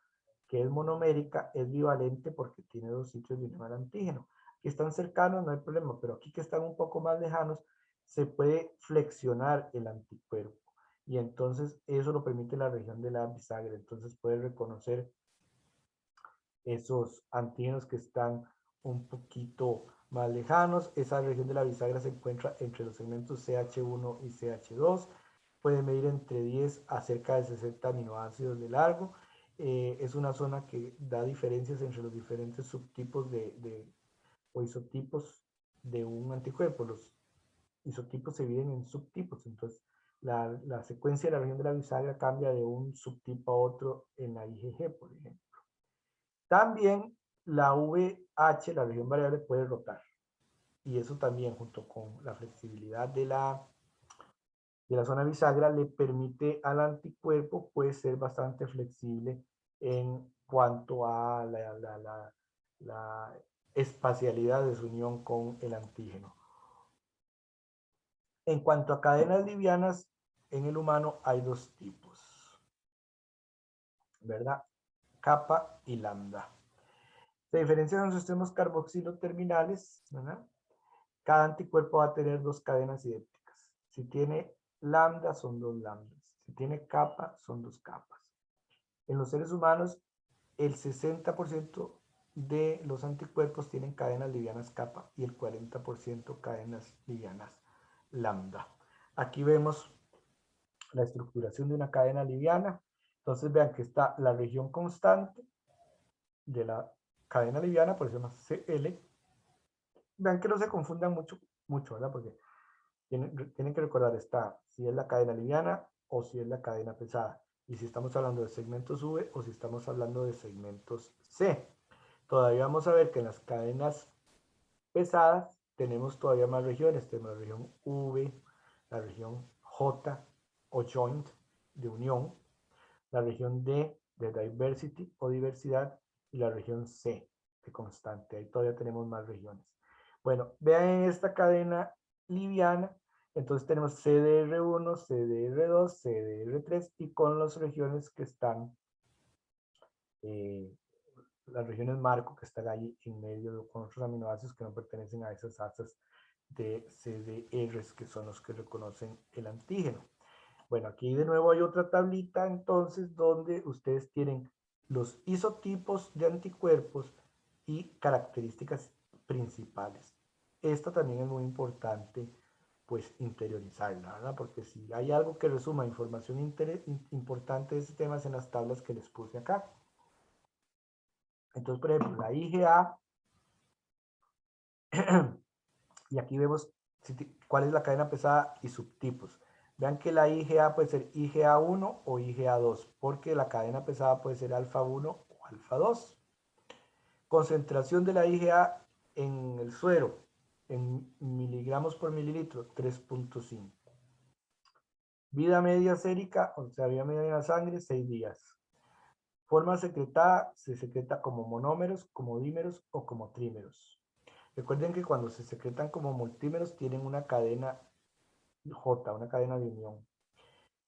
que es monomérica es bivalente porque tiene 2 sitios de unión al antígeno. Aquí están cercanos, no hay problema, pero aquí que están un poco más lejanos, se puede flexionar el anticuerpo. Y entonces eso lo permite la región de la bisagra. Entonces puede reconocer esos antígenos que están un poquito más lejanos. Esa región de la bisagra se encuentra entre los segmentos CH1 y CH2. Puede medir entre 10 a cerca de 60 aminoácidos de largo. Es una zona que da diferencias entre los diferentes subtipos o isotipos de un anticuerpo. Los isotipos se dividen en subtipos. Entonces, la secuencia de la región de la bisagra cambia de un subtipo a otro en la IgG, por ejemplo. También la VH, la región variable, puede rotar. Y eso también, junto con la flexibilidad de la zona bisagra, le permite al anticuerpo pues, ser bastante flexible en cuanto a la espacialidad de su unión con el antígeno. En cuanto a cadenas livianas, en el humano hay 2 tipos, ¿verdad? Kappa y lambda. Se diferencian en los sistemas carboxilo terminales, ¿verdad? Cada anticuerpo va a tener 2 cadenas idénticas. Si tiene lambda, son 2 lambdas. Si tiene capa, son 2 capas. En los seres humanos, el 60% de los anticuerpos tienen cadenas livianas capa y el 40% cadenas livianas lambda. Aquí vemos la estructuración de una cadena liviana. Entonces vean que está la región constante de la cadena liviana, por eso se llama CL, Vean que no se confundan mucho, ¿verdad? Porque tienen que recordar, si es la cadena liviana o si es la cadena pesada. Y si estamos hablando de segmentos V o si estamos hablando de segmentos C. Todavía vamos a ver que en las cadenas pesadas tenemos todavía más regiones. Tenemos la región V, la región J o joint de unión, la región D de diversity o diversidad y la región C de constante. Ahí todavía tenemos más regiones. Bueno, vean en esta cadena liviana, entonces tenemos CDR1, CDR2, CDR3 y con las regiones que están, las regiones marco que están ahí en medio con otros aminoácidos que no pertenecen a esas asas de CDRs que son los que reconocen el antígeno. Bueno, aquí de nuevo hay otra tablita entonces donde ustedes tienen los isotipos de anticuerpos y características principales. Esto también es muy importante pues interiorizarla, ¿verdad? Porque si hay algo que resuma información importante de este tema es en las tablas que les puse acá. Entonces, por ejemplo, la IgA, y aquí vemos cuál es la cadena pesada y subtipos. Vean que la IgA puede ser IgA1 o IgA2, porque la cadena pesada puede ser alfa 1 o alfa 2. Concentración de la IgA en el suero, en miligramos por mililitro, 3.5. Vida media sérica, o sea, vida media en la sangre, 6 días. Forma secretada, se secreta como monómeros, como dímeros o como trímeros. Recuerden que cuando se secretan como multímeros tienen una cadena J, una cadena de unión.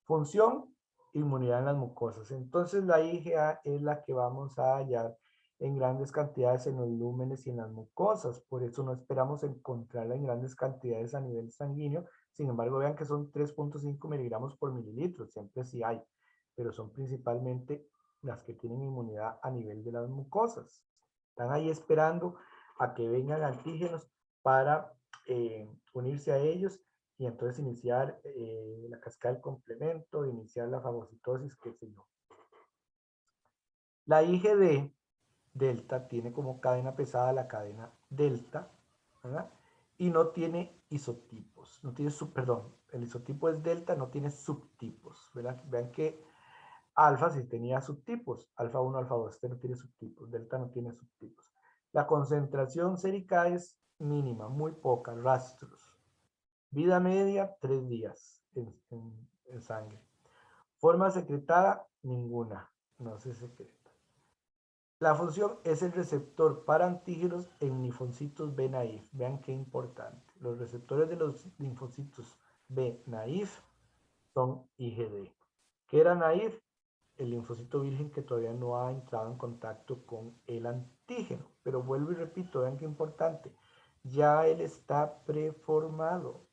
Función, inmunidad en las mucosas. Entonces la IgA es la que vamos a hallar en grandes cantidades en los lúmenes y en las mucosas. Por eso no esperamos encontrarla en grandes cantidades a nivel sanguíneo. Sin embargo, vean que son 3.5 miligramos por mililitro. Siempre sí hay, pero son principalmente las que tienen inmunidad a nivel de las mucosas. Están ahí esperando a que vengan antígenos para unirse a ellos y entonces iniciar la cascada del complemento, iniciar la fagocitosis, qué sé yo. La IgD delta tiene como cadena pesada la cadena delta, ¿verdad? Y no tiene isotipos, no tiene perdón, el isotipo es delta, no tiene subtipos, ¿verdad? Vean que alfa sí tenía subtipos, alfa 1, alfa 2, este no tiene subtipos, delta no tiene subtipos. La concentración sérica es mínima, muy poca, rastros. Vida media, 3 días en sangre. Forma secretada, ninguna, no se secreta. La función es el receptor para antígenos en linfocitos B naïf. Vean qué importante. Los receptores de los linfocitos B naïf son IgD. ¿Qué era naïf? El linfocito virgen que todavía no ha entrado en contacto con el antígeno. Pero vuelvo y repito, vean qué importante. Ya él está preformado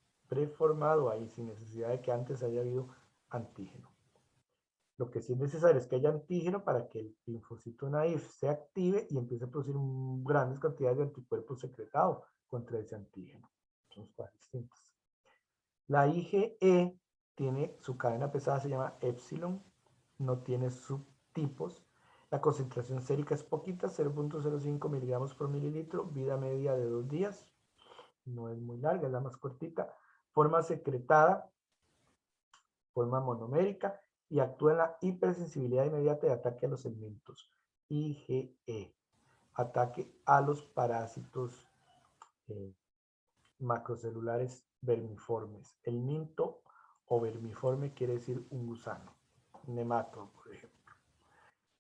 ahí, sin necesidad de que antes haya habido antígeno. Lo que sí es necesario es que haya antígeno para que el linfocito naïf se active y empiece a producir grandes cantidades de anticuerpos secretados contra ese antígeno. Son cosas distintas. La IgE tiene su cadena pesada, se llama epsilon, no tiene subtipos. La concentración sérica es poquita, 0.05 miligramos por mililitro, vida media de 2 días, no es muy larga, es la más cortita. Forma secretada, forma monomérica y actúa en la hipersensibilidad inmediata de ataque a los segmentos. IgE, ataque a los parásitos macrocelulares vermiformes. El minto o vermiforme quiere decir un gusano, un nematodo, por ejemplo.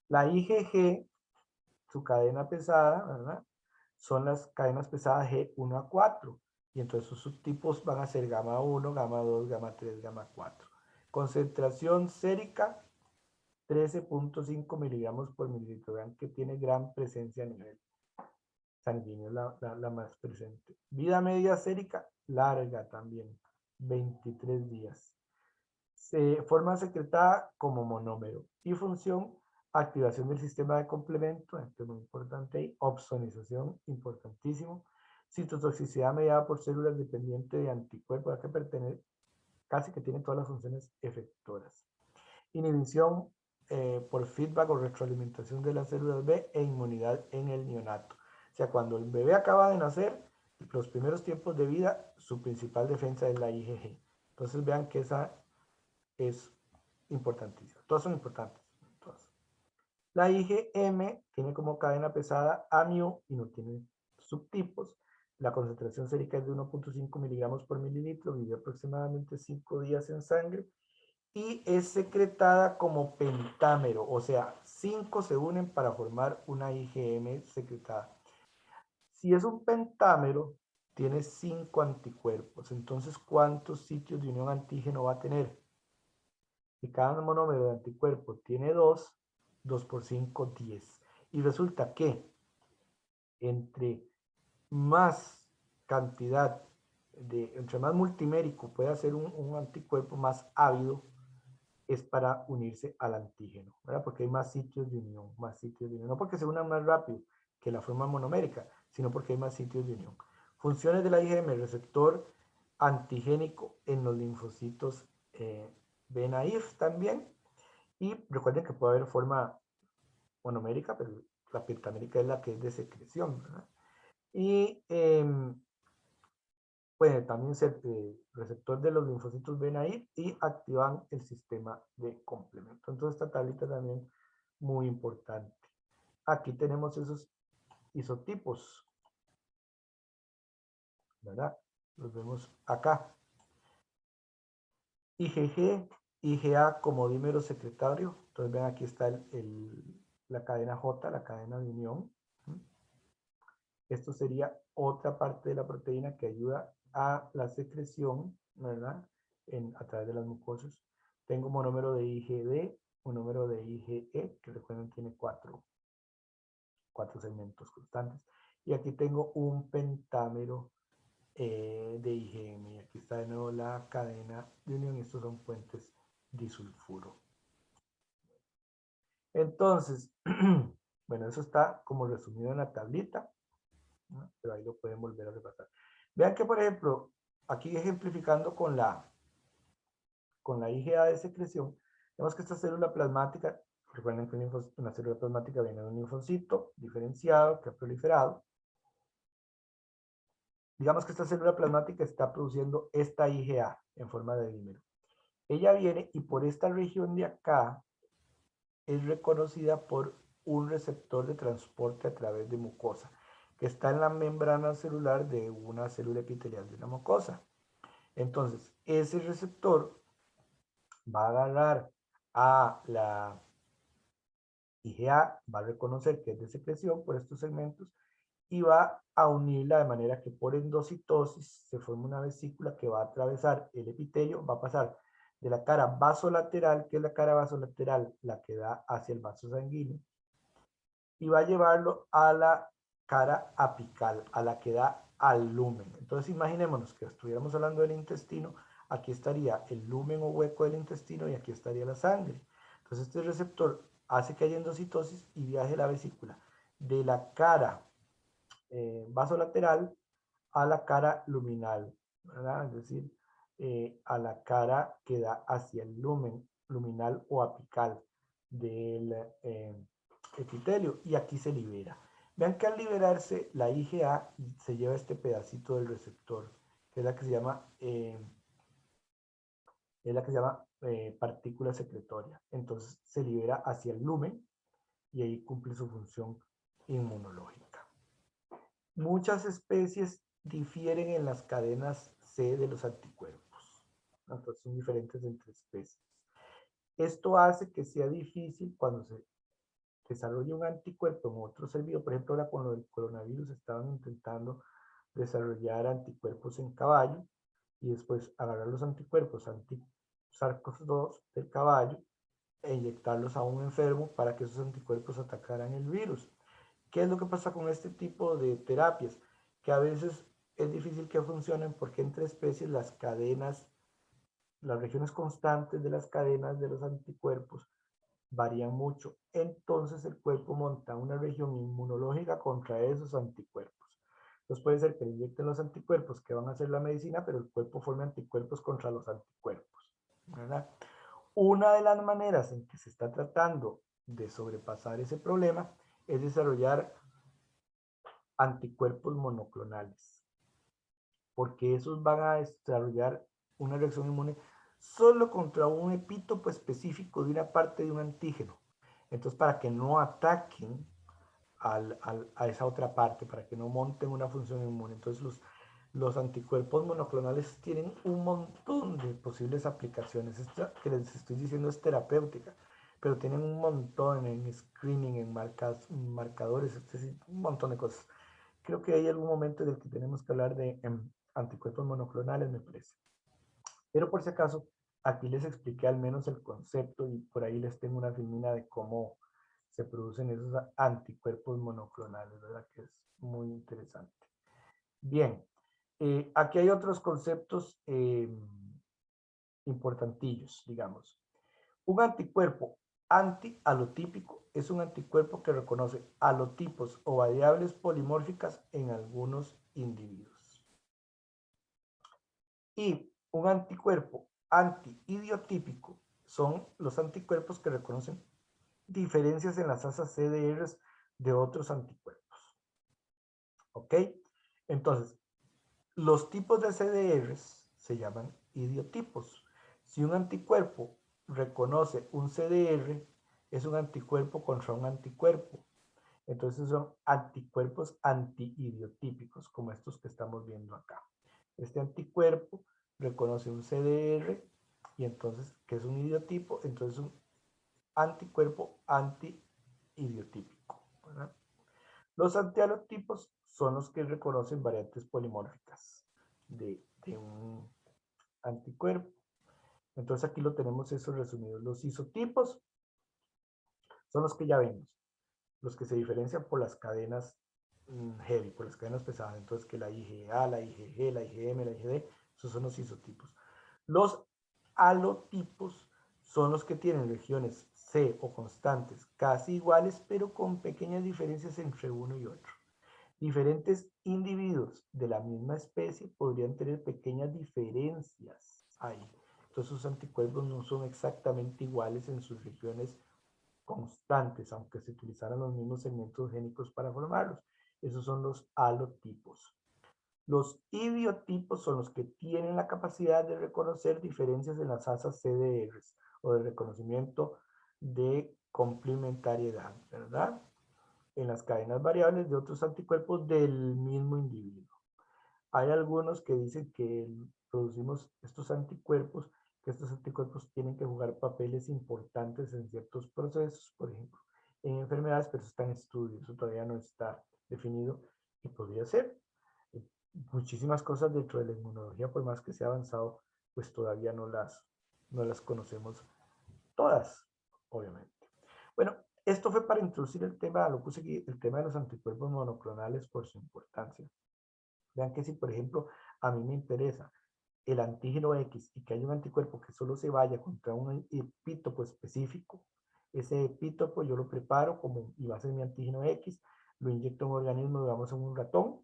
La IgG, su cadena pesada, ¿verdad? Son las cadenas pesadas G1 a 4. Y entonces sus subtipos van a ser gamma 1, gamma 2, gamma 3, gamma 4. Concentración sérica, 13.5 miligramos por mililitro. Vean que tiene gran presencia a nivel sanguíneo, la más presente. Vida media sérica, larga también, 23 días. Se forma secretada como monómero. Y función, activación del sistema de complemento, esto es muy importante ahí, opsonización, importantísimo. Citotoxicidad mediada por células dependientes de anticuerpos, que pertenece, casi que tiene todas las funciones efectoras. Inhibición por feedback o retroalimentación de las células B e inmunidad en el neonato. O sea, cuando el bebé acaba de nacer, los primeros tiempos de vida, su principal defensa es la IgG. Entonces vean que esa es importantísima. Todas son importantes. Todas. La IgM tiene como cadena pesada amio y no tiene subtipos. La concentración sérica es de 1.5 miligramos por mililitro, vive aproximadamente 5 días en sangre y es secretada como pentámero, o sea, 5 se unen para formar una IgM secretada. Si es un pentámero, tiene 5 anticuerpos. Entonces, ¿cuántos sitios de unión antígeno va a tener? Si cada monómero de anticuerpo tiene 2, 2 por 5, 10. Y resulta que entre más cantidad entre más multimérico pueda ser un anticuerpo, más ávido es para unirse al antígeno, ¿verdad? Porque hay más sitios de unión, no porque se unan más rápido que la forma monomérica, sino porque hay más sitios de unión. Funciones de la IgM, receptor antigénico en los linfocitos B-naïf también, y recuerden que puede haber forma monomérica, pero la pentamérica es la que es de secreción, ¿verdad? Y puede también ser receptor de los linfocitos B-naïf y activan el sistema de complemento. Entonces esta tablita también muy importante. Aquí tenemos esos isotipos, ¿verdad? Los vemos acá. IgG, IgA como dímero secretario. Entonces ven, aquí está la cadena J, la cadena de unión. Esto sería otra parte de la proteína que ayuda a la secreción, ¿verdad? A través de las mucosas. Tengo un monómero de IgD, un número de IgE, que recuerden tiene cuatro segmentos constantes. Y aquí tengo un pentámero de IgM. Y aquí está de nuevo la cadena de unión. Estos son puentes disulfuro. Entonces, bueno, eso está como resumido en la tablita, ¿no? Pero ahí lo pueden volver a repasar. Vean que, por ejemplo, aquí ejemplificando con la IgA de secreción, vemos que esta célula plasmática, recuerden que una célula plasmática viene de un linfocito diferenciado que ha proliferado. Digamos que esta célula plasmática está produciendo esta IgA en forma de dímero. Ella viene y por esta región de acá es reconocida por un receptor de transporte a través de mucosa, que está en la membrana celular de una célula epitelial de una mucosa. Entonces, ese receptor va a agarrar a la IgA, va a reconocer que es de secreción por estos segmentos y va a unirla de manera que por endocitosis se forma una vesícula que va a atravesar el epitelio, va a pasar de la cara vasolateral, que es la cara vasolateral, la que da hacia el vaso sanguíneo, y va a llevarlo a la cara apical, a la que da al lumen. Entonces imaginémonos que estuviéramos hablando del intestino, aquí estaría el lumen o hueco del intestino y aquí estaría la sangre. Entonces este receptor hace que haya endocitosis y viaje la vesícula de la cara vasolateral a la cara luminal, ¿verdad? Es decir, a la cara que da hacia el lumen, luminal o apical del epitelio, y aquí se libera. Vean que al liberarse la IgA se lleva este pedacito del receptor, que es la que se llama, partícula secretoria. Entonces se libera hacia el lumen y ahí cumple su función inmunológica. Muchas especies difieren en las cadenas C de los anticuerpos. Entonces son diferentes entre especies. Esto hace que sea difícil cuando se desarrolla un anticuerpo en otro ser vivo. Por ejemplo, ahora con lo del coronavirus estaban intentando desarrollar anticuerpos en caballo y después agarrar los anticuerpos anti-SARS-CoV-2 del caballo e inyectarlos a un enfermo para que esos anticuerpos atacaran el virus. ¿Qué es lo que pasa con este tipo de terapias? Que a veces es difícil que funcionen porque entre especies las cadenas, las regiones constantes de las cadenas de los anticuerpos varían mucho. Entonces el cuerpo monta una región inmunológica contra esos anticuerpos. Entonces puede ser que le inyecten los anticuerpos que van a hacer la medicina, pero el cuerpo forme anticuerpos contra los anticuerpos, ¿verdad? Una de las maneras en que se está tratando de sobrepasar ese problema es desarrollar anticuerpos monoclonales. porque esos van a desarrollar una reacción inmune solo contra un epítopo específico de una parte de un antígeno. Entonces, para que no ataquen a esa otra parte, para que no monten una función inmune. Entonces, los anticuerpos monoclonales tienen un montón de posibles aplicaciones. Esta que les estoy diciendo es terapéutica, pero tienen un montón en screening, en marcadores, es decir, un montón de cosas. Creo que hay algún momento en el que tenemos que hablar de anticuerpos monoclonales, me parece. Pero por si acaso, aquí les expliqué al menos el concepto y por ahí les tengo una filmina de cómo se producen esos anticuerpos monoclonales, ¿verdad? Que es muy interesante. Bien, aquí hay otros conceptos importantillos, digamos. Un anticuerpo anti-alotípico es un anticuerpo que reconoce alotipos o variables polimórficas en algunos individuos. Y un anticuerpo anti-idiotípico son los anticuerpos que reconocen diferencias en las asas CDR de otros anticuerpos. ¿Ok? Entonces, los tipos de CDRs se llaman idiotipos. Si un anticuerpo reconoce un CDR, es un anticuerpo contra un anticuerpo. Entonces son anticuerpos antiidiotípicos, como estos que estamos viendo acá. Este anticuerpo reconoce un CDR y entonces, que es un idiotipo, entonces un anticuerpo antiidiotípico, ¿verdad? Los antialotipos son los que reconocen variantes polimórficas de un anticuerpo. Entonces aquí lo tenemos eso resumido. Los isotipos son los que ya vemos, los que se diferencian por las cadenas heavy, por las cadenas pesadas. Entonces que la IgA, la IgG, la IgM, la IgD, esos son los isotipos. Los alotipos son los que tienen regiones C o constantes casi iguales, pero con pequeñas diferencias entre uno y otro. Diferentes individuos de la misma especie podrían tener pequeñas diferencias ahí. Entonces, sus anticuerpos no son exactamente iguales en sus regiones constantes, aunque se utilizaran los mismos segmentos génicos para formarlos. Esos son los alotipos. Los idiotipos son los que tienen la capacidad de reconocer diferencias en las asas CDRs o de reconocimiento de complementariedad, ¿verdad? En las cadenas variables de otros anticuerpos del mismo individuo. Hay algunos que dicen que producimos estos anticuerpos, que estos anticuerpos tienen que jugar papeles importantes en ciertos procesos, por ejemplo, en enfermedades, pero eso está en estudio, eso todavía no está definido y podría ser. Muchísimas cosas dentro de la inmunología, por más que sea avanzado, pues todavía no las conocemos todas, obviamente. Bueno, esto fue para introducir el tema, lo puse aquí, el tema de los anticuerpos monoclonales por su importancia. Vean que si, por ejemplo, a mí me interesa el antígeno X y que hay un anticuerpo que solo se vaya contra un epítopo específico, ese epítopo yo lo preparo como, y va a ser mi antígeno X, lo inyecto en un organismo, digamos en un ratón,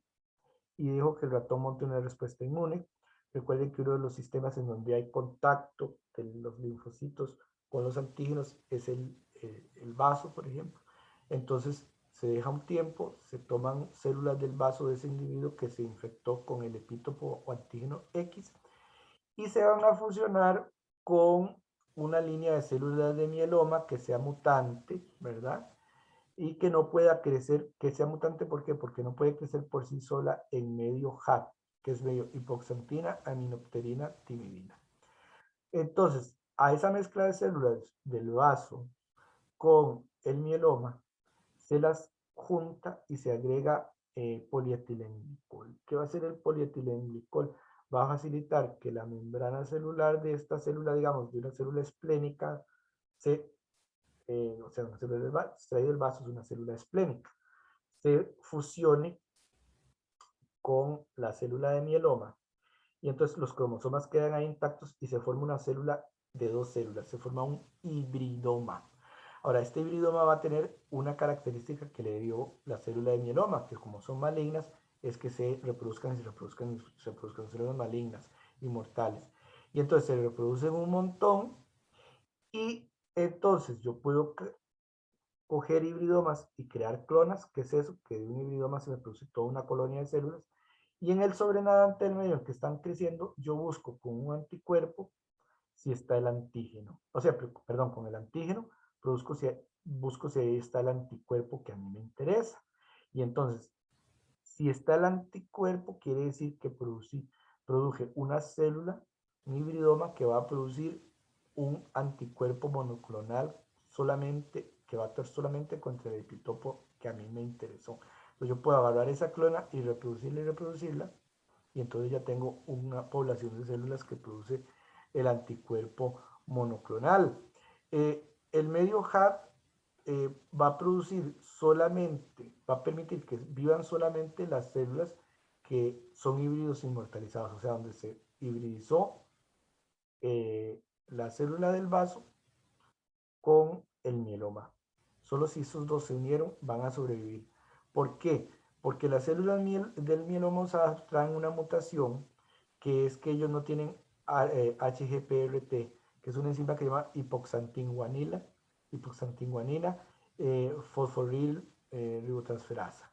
y dejo que el ratón monte una respuesta inmune. Recuerden que uno de los sistemas en donde hay contacto de los linfocitos con los antígenos es el vaso, por ejemplo. Entonces se deja un tiempo, se toman células del vaso de ese individuo que se infectó con el epítopo o antígeno X y se van a fusionar con una línea de células de mieloma que sea mutante, ¿verdad? Y que no pueda crecer, que sea mutante, ¿por qué? Porque no puede crecer por sí sola en medio HAT, que es medio hipoxantina, aminopterina, timidina. Entonces, a esa mezcla de células del vaso con el mieloma, se las junta y se agrega polietilenglicol. ¿Qué va a hacer el polietilenglicol? Va a facilitar que la membrana celular de esta célula, digamos, de una célula esplénica, o sea, una célula del vaso es una célula esplénica, se fusione con la célula de mieloma y entonces los cromosomas quedan ahí intactos y se forma una célula de dos células, se forma un hibridoma. Ahora, este hibridoma va a tener una característica que le dio la célula de mieloma, que como son malignas, es que se reproduzcan y se reproduzcan y se reproduzcan células malignas, inmortales. Y entonces se reproducen un montón y entonces yo puedo coger hibridomas y crear clonas. ¿Qué es eso? Que de un hibridoma se me produce toda una colonia de células Y en el sobrenadante del medio en que están creciendo, yo busco con un anticuerpo si está el antígeno. O sea, perdón, con el antígeno busco si ahí está el anticuerpo que a mí me interesa. Y entonces, si está el anticuerpo, quiere decir que produje una célula, un hibridoma que va a producir un anticuerpo monoclonal solamente, que va a actuar solamente contra el epitopo que a mí me interesó. Entonces yo puedo agarrar esa clona y reproducirla, y entonces ya tengo una población de células que produce el anticuerpo monoclonal. El medio HAT va a producir solamente, va a permitir que vivan solamente las células que son híbridos inmortalizados, o sea, donde se hibridizó la célula del vaso con el mieloma. Solo si esos dos se unieron van a sobrevivir. ¿Por qué? Porque las células del mieloma usadas traen una mutación que es que ellos no tienen HGPRT, que es una enzima que se llama hipoxantinguanina, fosforil ribotransferasa.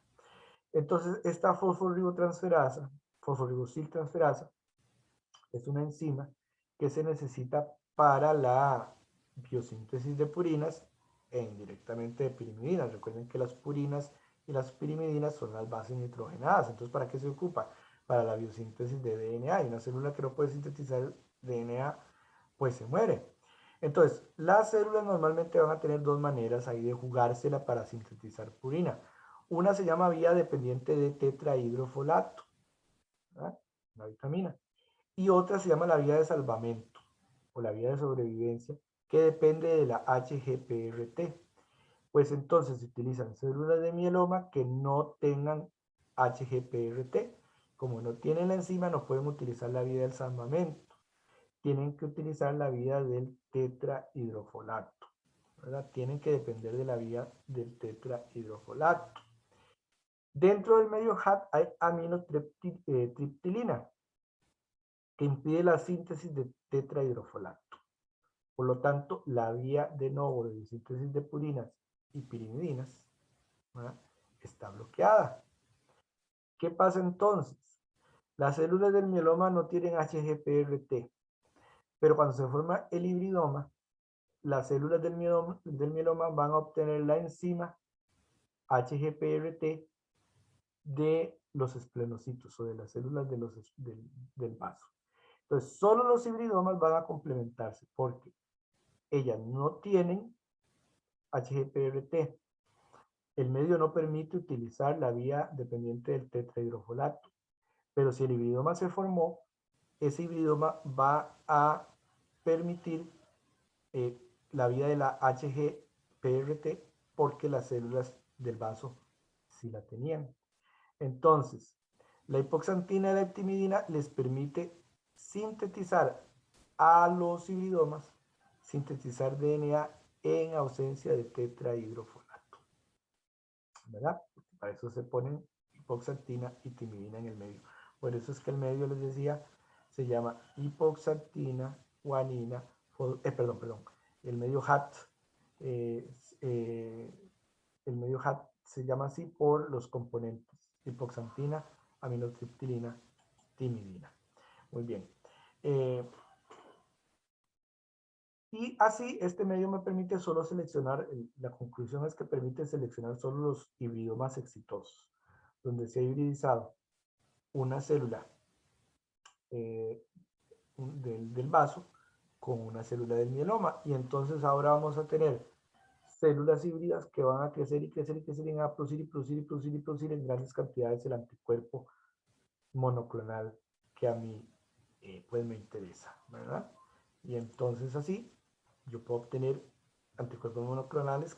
Entonces, esta fosforibosiltransferasa, es una enzima que se necesita para la biosíntesis de purinas e indirectamente de pirimidinas. Recuerden que las purinas y las pirimidinas son las bases nitrogenadas. Entonces, ¿para qué se ocupa? Para la biosíntesis de DNA. Y una célula que no puede sintetizar DNA, pues se muere. Entonces, las células normalmente van a tener dos maneras ahí de jugársela para sintetizar purina. Una se llama vía dependiente de tetrahidrofolato, ¿verdad? Una vitamina. Y otra se llama la vía de salvamento o la vía de sobrevivencia, que depende de la HGPRT. Pues entonces se utilizan células de mieloma que no tengan HGPRT. Como no tienen la enzima, no pueden utilizar la vía del salvamento. Tienen que utilizar la vía del tetrahidrofolato, ¿verdad? Tienen que depender de la vía del tetrahidrofolato. Dentro del medio HAT hay aminotriptilina, que impide la síntesis de tetrahidrofolato. Por lo tanto, la vía de nuevo de síntesis de purinas y pirimidinas, ¿verdad?, está bloqueada. ¿Qué pasa entonces? Las células del mieloma no tienen HGPRT, pero cuando se forma el hibridoma, las células del mieloma van a obtener la enzima HGPRT de los esplenocitos o de las células del vaso. Entonces, solo los hibridomas van a complementarse porque ellas no tienen HGPRT. El medio no permite utilizar la vía dependiente del tetrahidrofolato. Pero si el hibridoma se formó, ese hibridoma va a permitir la vía de la HGPRT porque las células del vaso sí la tenían. Entonces, la hipoxantina y la eptimidina les permite sintetizar a los hibridomas, sintetizar DNA en ausencia de tetrahidrofolato, ¿verdad? Porque para eso se ponen hipoxantina y timidina en el medio. Por eso es que el medio, les decía, se llama hipoxantina, guanina, el medio HAT, el medio HAT se llama así por los componentes hipoxantina, aminotriptilina, timidina. Muy bien. Y así este medio me permite solo seleccionar, la conclusión es que permite seleccionar solo los hibridomas exitosos, donde se ha hibridizado una célula del vaso con una célula del mieloma. Y entonces ahora vamos a tener células híbridas que van a crecer y crecer y crecer y van a producir y producir y producir y producir en grandes cantidades el anticuerpo monoclonal que a mí pues me interesa, ¿verdad? Y entonces así yo puedo obtener anticuerpos monoclonales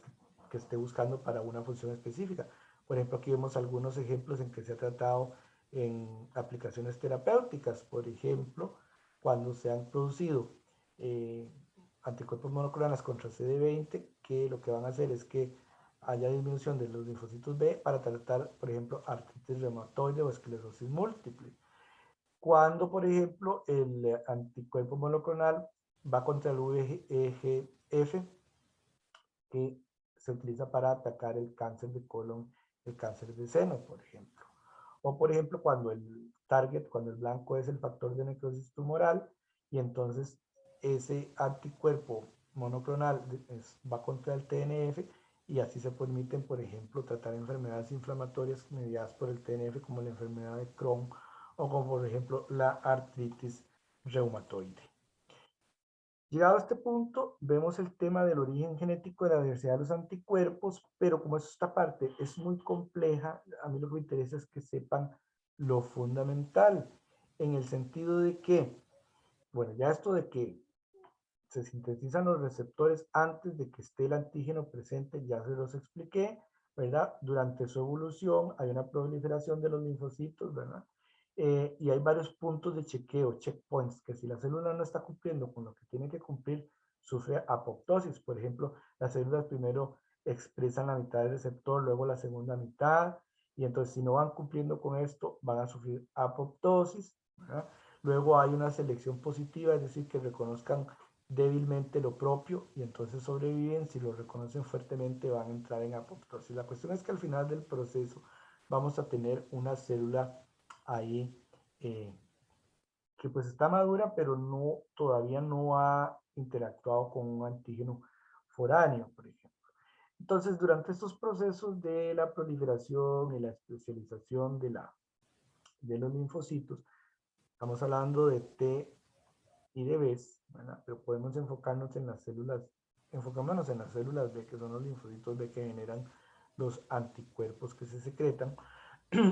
que esté buscando para una función específica. Por ejemplo, aquí vemos algunos ejemplos en que se ha tratado en aplicaciones terapéuticas. Por ejemplo, cuando se han producido anticuerpos monoclonales contra CD20, que lo que van a hacer es que haya disminución de los linfocitos B para tratar, por ejemplo, artritis reumatoide o esclerosis múltiple. Cuando, por ejemplo, el anticuerpo monoclonal va contra el VEGF, que se utiliza para atacar el cáncer de colon, el cáncer de seno, por ejemplo. O por ejemplo, cuando el target, cuando el blanco es el factor de necrosis tumoral, y entonces ese anticuerpo monoclonal va contra el TNF, y así se permiten, por ejemplo, tratar enfermedades inflamatorias mediadas por el TNF, como la enfermedad de Crohn o como por ejemplo la artritis reumatoide. Llegado a este punto, vemos el tema del origen genético de la diversidad de los anticuerpos, pero como esta parte es muy compleja, a mí lo que me interesa es que sepan lo fundamental, en el sentido de que, bueno, ya esto de que se sintetizan los receptores antes de que esté el antígeno presente, ya se los expliqué, ¿verdad? Durante su evolución hay una proliferación de los linfocitos, ¿verdad? Y hay varios puntos de chequeo, checkpoints, que si la célula no está cumpliendo con lo que tiene que cumplir, sufre apoptosis. Por ejemplo, las células primero expresan la mitad del receptor, luego la segunda mitad, y entonces si no van cumpliendo con esto, van a sufrir apoptosis, ¿verdad? Luego hay una selección positiva, es decir, que reconozcan débilmente lo propio y entonces sobreviven. Si lo reconocen fuertemente, van a entrar en apoptosis. La cuestión es que al final del proceso vamos a tener una célula ahí que pues está madura, pero no, todavía no ha interactuado con un antígeno foráneo, por ejemplo. Entonces, durante estos procesos de la proliferación y la especialización de los linfocitos, estamos hablando de T y de Bs, ¿verdad? Pero podemos enfocarnos en las células, enfocémonos en las células B, que son los linfocitos B que generan los anticuerpos que se secretan.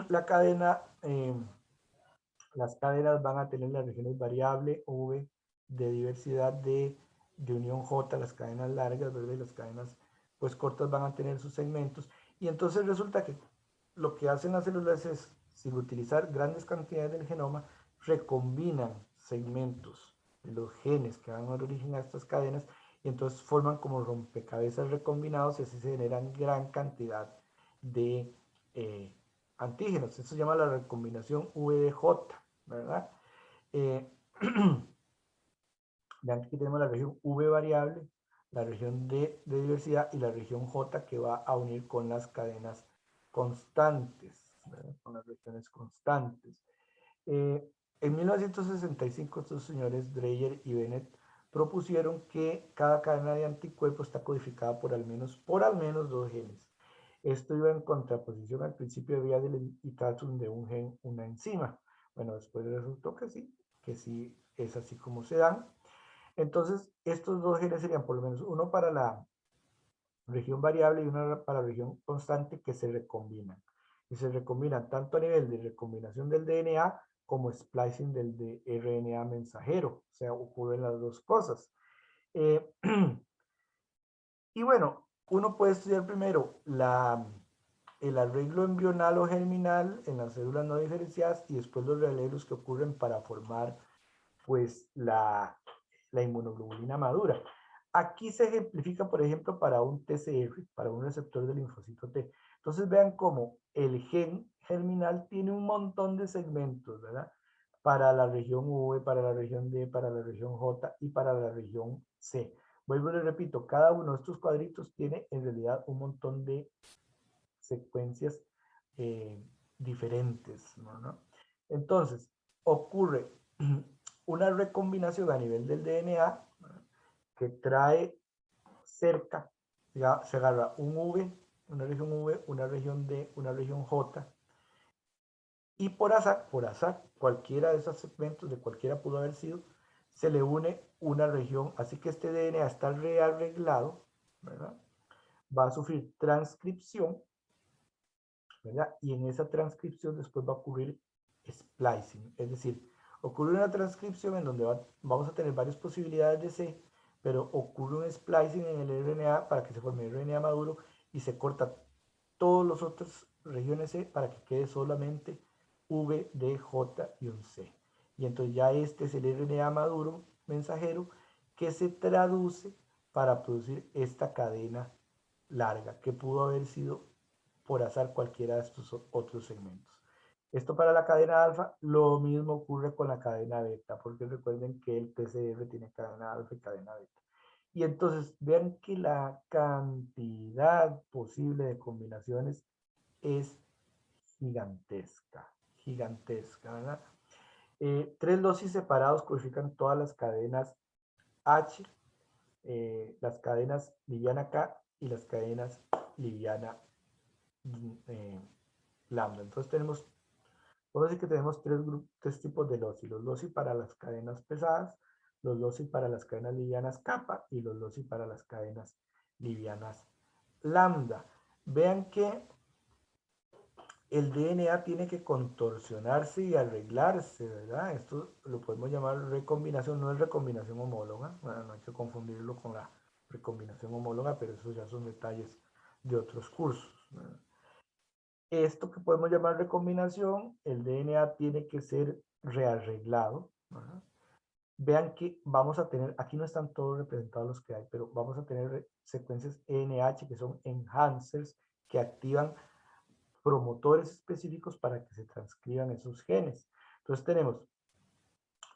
La cadena, las cadenas van a tener las regiones variable, V, de diversidad de unión J, las cadenas largas, ¿verdad? Y las cadenas pues cortas van a tener sus segmentos. Y entonces resulta que lo que hacen las células es, sin utilizar grandes cantidades del genoma, recombinan segmentos de los genes que dan origen a estas cadenas y entonces forman como rompecabezas recombinados y así se generan gran cantidad de antígenos. Eso se llama la recombinación VDJ, ¿verdad? Eh, Vean que aquí tenemos la región V variable, la región D de diversidad y la región J que va a unir con las cadenas constantes, ¿verdad? Con las regiones constantes. En 1965 estos señores Dreyer y Bennett propusieron que cada cadena de anticuerpos está codificada por al menos dos genes. Esto iba en contraposición al principio de Biedl y Tatum de un gen, una enzima. Bueno, después resultó que sí es así como se dan. Entonces, estos dos genes serían por lo menos uno para la región variable y una para la región constante que se recombinan. Y se recombinan tanto a nivel de recombinación del DNA como splicing del de RNA mensajero. O sea, ocurren las dos cosas. Y bueno, uno puede estudiar primero el arreglo embrional o germinal en las células no diferenciadas y después los relevos que ocurren para formar pues la inmunoglobulina madura. Aquí se ejemplifica, por ejemplo, para un TCR, para un receptor de linfocito T. Entonces vean cómo el gen germinal tiene un montón de segmentos, ¿verdad? Para la región V, para la región D, para la región J y para la región C. Vuelvo y les repito, cada uno de estos cuadritos tiene en realidad un montón de secuencias eh, diferentes, ¿no? Entonces, ocurre una recombinación a nivel del DNA que trae cerca, ya se agarra un V, una región D, una región J, y por azar, cualquiera de esos segmentos, de cualquiera pudo haber sido, se le une una región, así que este DNA está rearreglado, ¿verdad? Va a sufrir transcripción, ¿verdad? Y en esa transcripción después va a ocurrir splicing, es decir, ocurre una transcripción en donde vamos a tener varias posibilidades de C, pero ocurre un splicing en el RNA para que se forme el RNA maduro y se corta todas las otras regiones C para que quede solamente V, D, J y un C. Y entonces ya este es el RNA maduro mensajero que se traduce para producir esta cadena larga que pudo haber sido por azar cualquiera de estos otros segmentos. Esto para la cadena alfa, lo mismo ocurre con la cadena beta, porque recuerden que el PCR tiene cadena alfa y cadena beta. Y entonces vean que la cantidad posible de combinaciones es gigantesca. gigantesca, ¿verdad? Tres locis separados codifican todas las cadenas H, las cadenas liviana K y las cadenas liviana eh, lambda. Entonces podemos decir que tenemos tres tipos de loci. Los loci para las cadenas pesadas, los loci para las cadenas livianas kappa y los loci para las cadenas livianas lambda. Vean que el DNA tiene que contorsionarse y arreglarse, ¿verdad? Esto lo podemos llamar recombinación, no es recombinación homóloga, bueno, no hay que confundirlo con la recombinación homóloga, pero esos ya son detalles de otros cursos, ¿verdad? Esto que podemos llamar recombinación, el DNA tiene que ser rearreglado, ¿verdad? Vean que vamos a tener, aquí no están todos representados los que hay, pero vamos a tener secuencias NH que son enhancers que activan promotores específicos para que se transcriban esos genes. Entonces tenemos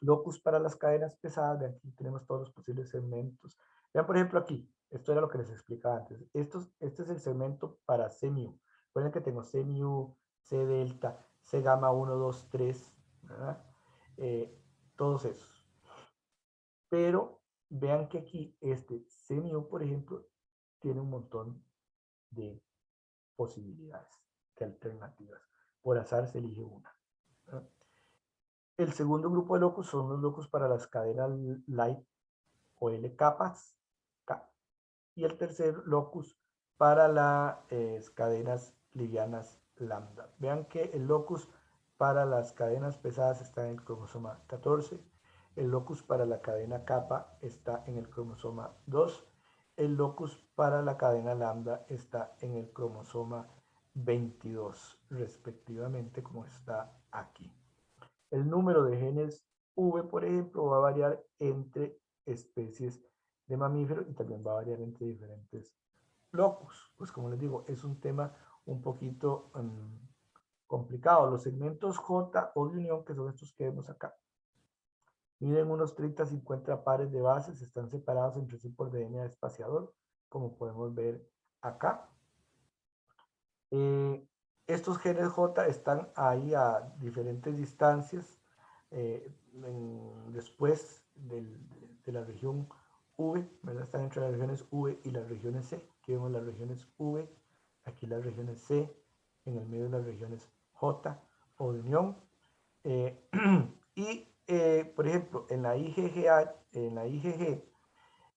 locus para las cadenas pesadas, de aquí tenemos todos los posibles segmentos. Vean por ejemplo aquí, esto era lo que les explicaba antes. Este es el segmento para CMU. Recuerden que tengo CMU, C delta, C gamma 1, 2, 3, ¿verdad? Todos esos. Pero vean que aquí este CMU, por ejemplo, tiene un montón de posibilidades, de alternativas. Por azar se elige una. ¿Verdad? El segundo grupo de locus son los locus para las cadenas light o L capas. Y el tercer locus para las cadenas livianas lambda. Vean que el locus para las cadenas pesadas está en el cromosoma 14. El locus para la cadena kappa está en el cromosoma 2. El locus para la cadena lambda está en el cromosoma 22, respectivamente, como está aquí. El número de genes V, por ejemplo, va a variar entre especies de mamíferos y también va a variar entre diferentes locus. Pues como les digo, es un tema un poquito complicado. Los segmentos J o de unión, que son estos que vemos acá, miden unos 30-50 pares de bases, están separados entre sí por DNA espaciador, como podemos ver acá. Estos genes J están ahí a diferentes distancias después de la región V, ¿verdad? Están entre las regiones V y las regiones C. Aquí vemos las regiones V, aquí las regiones C, en el medio de las regiones J o de unión. Por ejemplo, en la IgG,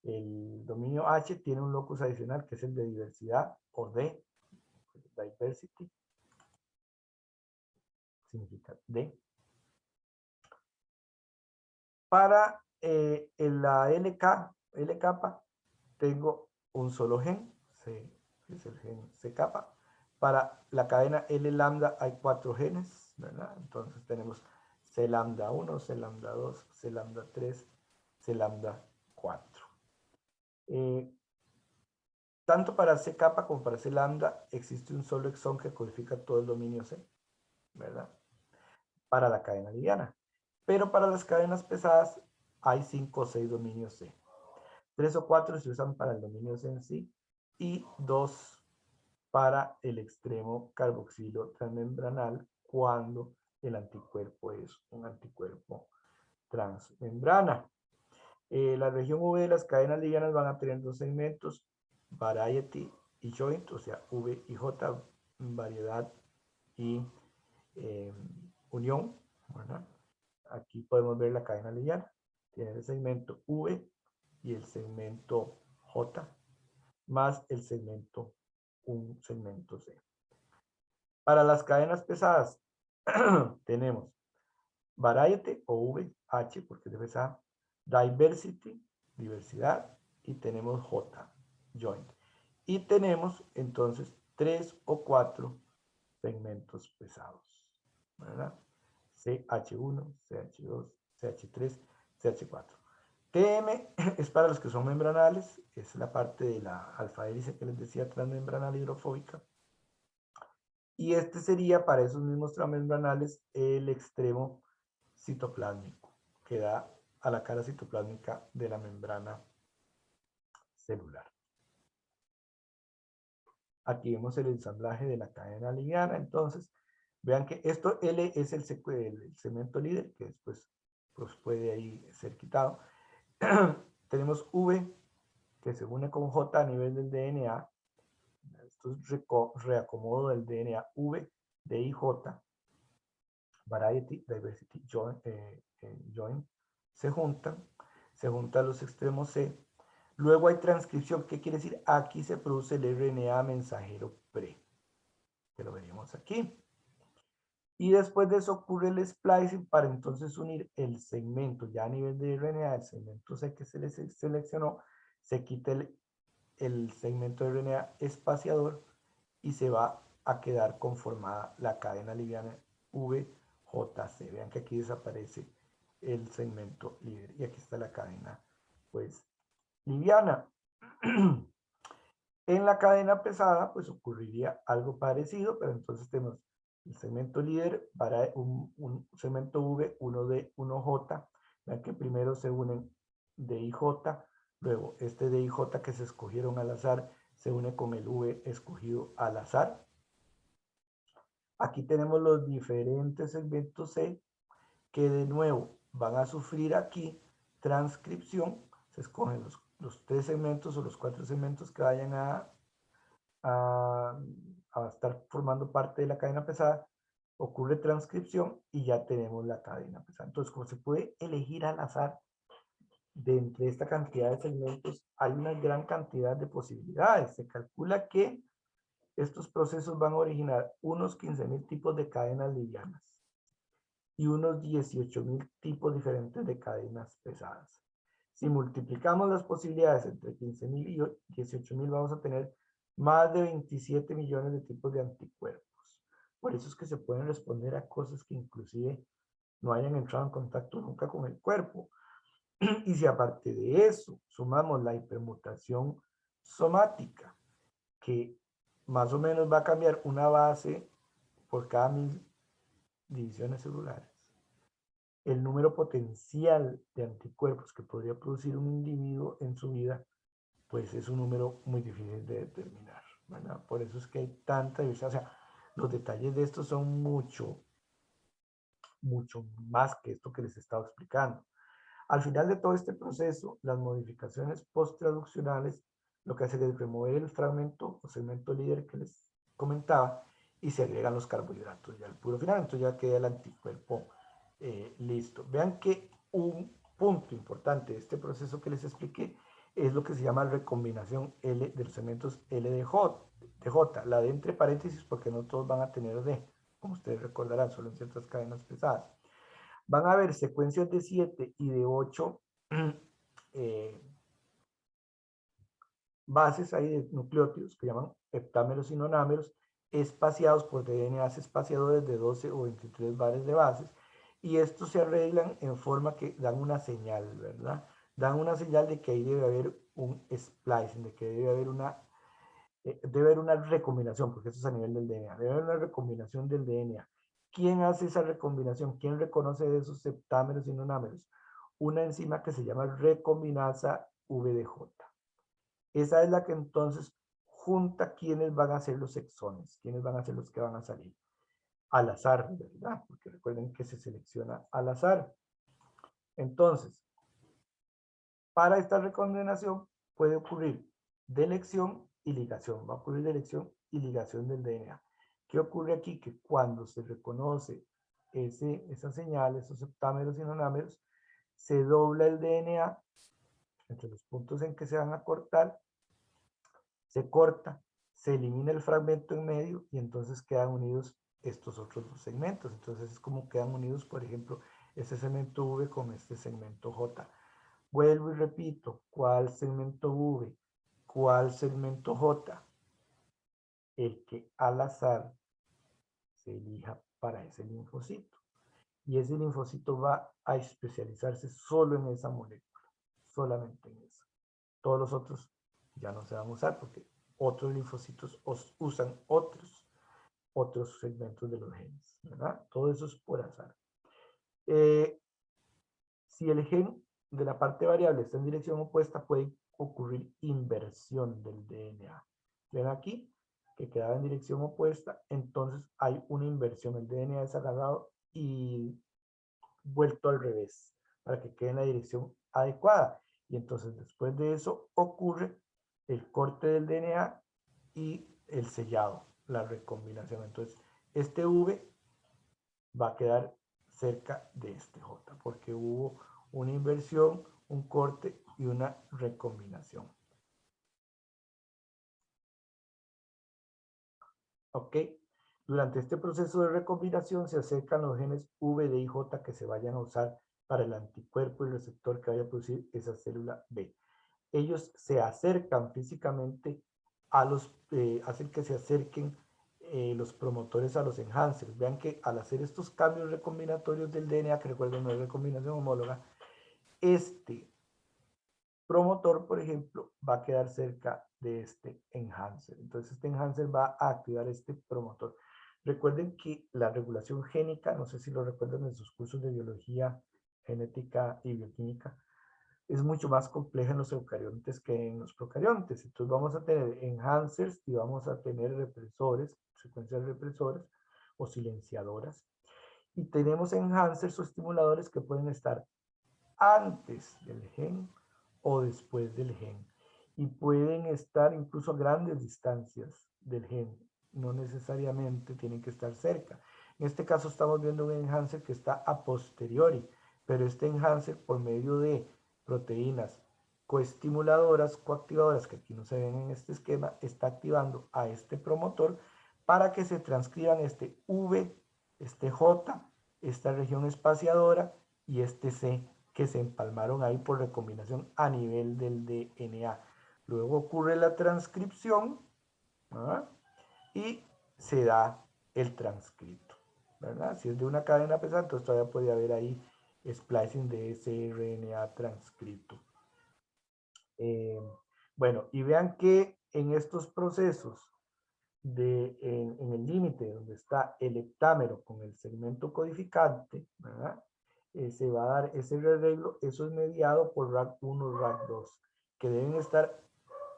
el dominio H tiene un locus adicional que es el de diversidad o D, diversity, significa D. Para la L capa, tengo un solo gen, C, es el gen C capa. Para la cadena L lambda hay 4 genes, ¿verdad? Entonces tenemos C lambda 1, C lambda 2, C lambda 3, C lambda 4. Tanto para C capa como para C lambda existe un solo exón que codifica todo el dominio C, ¿verdad? Para la cadena liviana. Pero para las cadenas pesadas hay 5 o 6 dominios C. 3 o 4 se usan para el dominio C en sí y 2 para el extremo carboxilo transmembranal cuando el anticuerpo es un anticuerpo transmembrana. La región V de las cadenas livianas van a tener dos segmentos, variety y joint, o sea, V y J, variedad y unión, ¿verdad? Aquí podemos ver la cadena liviana, tiene el segmento V y el segmento J, más el segmento, un segmento C. Para las cadenas pesadas, tenemos variety o VH, porque es pesada, diversity, diversidad, y tenemos J, joint. Y tenemos entonces 3 o 4 segmentos pesados, ¿verdad? CH1, CH2, CH3, CH4. TM es para los que son membranales, es la parte de la alfa hélice que les decía, transmembranal hidrofóbica. Y este sería para esos mismos transmembranales el extremo citoplásmico, que da a la cara citoplásmica de la membrana celular. Aquí vemos el ensamblaje de la cadena liviana, entonces Vean que esto L es el segmento líder, que después pues, puede ahí ser quitado. Tenemos V, que se une con J a nivel del DNA. Esto es reacomodo del DNA V, D y J. Variety, diversity, join, se juntan los extremos C. Luego hay transcripción. ¿Qué quiere decir? Aquí se produce el RNA mensajero pre, que lo veríamos aquí. Y después de eso ocurre el splicing para entonces unir el segmento, ya a nivel de RNA, el segmento C que se les seleccionó, se quita el segmento de RNA espaciador y se va a quedar conformada la cadena liviana VJC. Vean que aquí desaparece el segmento líder y aquí está la cadena pues liviana. En la cadena pesada pues ocurriría algo parecido, pero entonces tenemos el segmento líder para un segmento V, 1D, 1J. Vean que primero se unen D y J, luego este D y J que se escogieron al azar se une con el V escogido al azar. Aquí tenemos los diferentes segmentos C que de nuevo van a sufrir aquí transcripción. Se escogen los 3 segmentos o los 4 segmentos que vayan a estar formando parte de la cadena pesada. Ocurre transcripción y ya tenemos la cadena pesada. Entonces, como se puede elegir al azar de entre esta cantidad de segmentos, hay una gran cantidad de posibilidades. Se calcula que estos procesos van a originar unos 15.000 tipos de cadenas livianas y unos 18.000 tipos diferentes de cadenas pesadas. Si multiplicamos las posibilidades entre 15.000 y 18.000, vamos a tener más de 27 millones de tipos de anticuerpos. Por eso es que se pueden responder a cosas que inclusive no hayan entrado en contacto nunca con el cuerpo. Y si aparte de eso sumamos la hipermutación somática, que más o menos va a cambiar una base por cada 1000 divisiones celulares, el número potencial de anticuerpos que podría producir un individuo en su vida, pues es un número muy difícil de determinar, ¿verdad? Por eso es que hay tanta diversidad. O sea, los detalles de esto son mucho más que esto que les he estado explicando. Al final de todo este proceso, las modificaciones post-traduccionales lo que hacen es remover el fragmento o segmento líder que les comentaba y se agregan los carbohidratos ya al puro final. Entonces ya queda el anticuerpo listo. Vean que un punto importante de este proceso que les expliqué es lo que se llama recombinación L de los segmentos L de J, la de entre paréntesis porque no todos van a tener D, como ustedes recordarán, solo en ciertas cadenas pesadas. Van a haber secuencias de 7 y de 8 bases ahí de nucleótidos que llaman heptámeros y nonámeros, espaciados por DNAs espaciadores de 12 o 23 bares de bases, y estos se arreglan en forma que dan una señal, ¿verdad? Dan una señal de que ahí debe haber un splicing, de que debe haber una recombinación, porque eso es a nivel del DNA, debe haber una recombinación del DNA. ¿Quién hace esa recombinación? ¿Quién reconoce de esos heptámeros y nonámeros? Una enzima que se llama recombinasa VDJ. Esa es la que entonces junta quiénes van a ser los exones, quiénes van a ser los que van a salir al azar, ¿verdad? Porque recuerden que se selecciona al azar. Entonces, para esta recombinación puede ocurrir delección y ligación. Va a ocurrir delección y ligación del DNA. ¿Qué ocurre aquí? Que cuando se reconoce esa señal, esos heptámeros y nonámeros, se dobla el DNA entre los puntos en que se van a cortar, se corta, se elimina el fragmento en medio y entonces quedan unidos estos otros dos segmentos. Entonces es como quedan unidos, por ejemplo, este segmento V con este segmento J. Vuelvo y repito, ¿cuál segmento V? ¿Cuál segmento J? El que al azar se elija para ese linfocito. Y ese linfocito va a especializarse solo en esa molécula, solamente en eso. Todos los otros ya no se van a usar porque otros linfocitos usan otros segmentos de los genes, ¿verdad? Todo eso es por azar. Si el gen de la parte variable está en dirección opuesta, puede ocurrir inversión del DNA. ¿Ven aquí? que quedaba en dirección opuesta, entonces hay una inversión. El DNA es agarrado y vuelto al revés para que quede en la dirección adecuada. Y entonces después de eso ocurre el corte del DNA y el sellado, la recombinación. Entonces este V va a quedar cerca de este J porque hubo una inversión, un corte y una recombinación. ¿Ok? Durante este proceso de recombinación se acercan los genes V, D y J que se vayan a usar para el anticuerpo y receptor que vaya a producir esa célula B. Ellos se acercan físicamente a los, hacen que se acerquen los promotores a los enhancers. Vean que al hacer estos cambios recombinatorios del DNA, que recuerden no es recombinación homóloga, este promotor, por ejemplo, va a quedar cerca de este enhancer. Entonces, este enhancer va a activar este promotor. Recuerden que la regulación génica, no sé si lo recuerdan en sus cursos de biología, genética y bioquímica, es mucho más compleja en los eucariontes que en los procariontes. Entonces vamos a tener enhancers y vamos a tener represores, secuencias represores o silenciadoras. Y tenemos enhancers o estimuladores que pueden estar antes del gen o después del gen. Y pueden estar incluso a grandes distancias del gen. No necesariamente tienen que estar cerca. En este caso estamos viendo un enhancer que está a posteriori, pero este enhancer por medio de proteínas coestimuladoras, coactivadoras, que aquí no se ven en este esquema, está activando a este promotor para que se transcriban este V, este J, esta región espaciadora y este C que se empalmaron ahí por recombinación a nivel del DNA. Luego ocurre la transcripción, ¿verdad? Y se da el transcrito, ¿verdad? Si es de una cadena pesada, entonces todavía puede haber ahí splicing de ese RNA transcrito. Bueno, y vean que en estos procesos en el límite donde está el heptámero con el segmento codificante, ¿verdad? Se va a dar ese rearreglo, eso es mediado por RAC1 y RAC2, que deben estar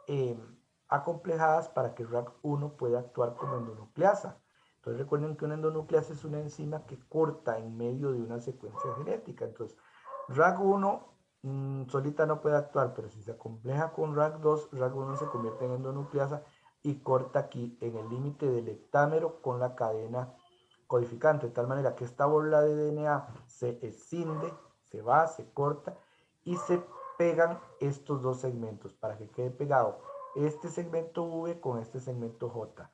eh, acomplejadas para que RAC1 pueda actuar como endonucleasa. Entonces recuerden que una endonucleasa es una enzima que corta en medio de una secuencia genética. Entonces RAC1 solita no puede actuar, pero si se acompleja con RAC2, RAC1 se convierte en endonucleasa y corta aquí en el límite del heptámero con la cadena codificante, de tal manera que esta bola de DNA se escinde, se va, se corta y se pegan estos dos segmentos para que quede pegado este segmento V con este segmento J.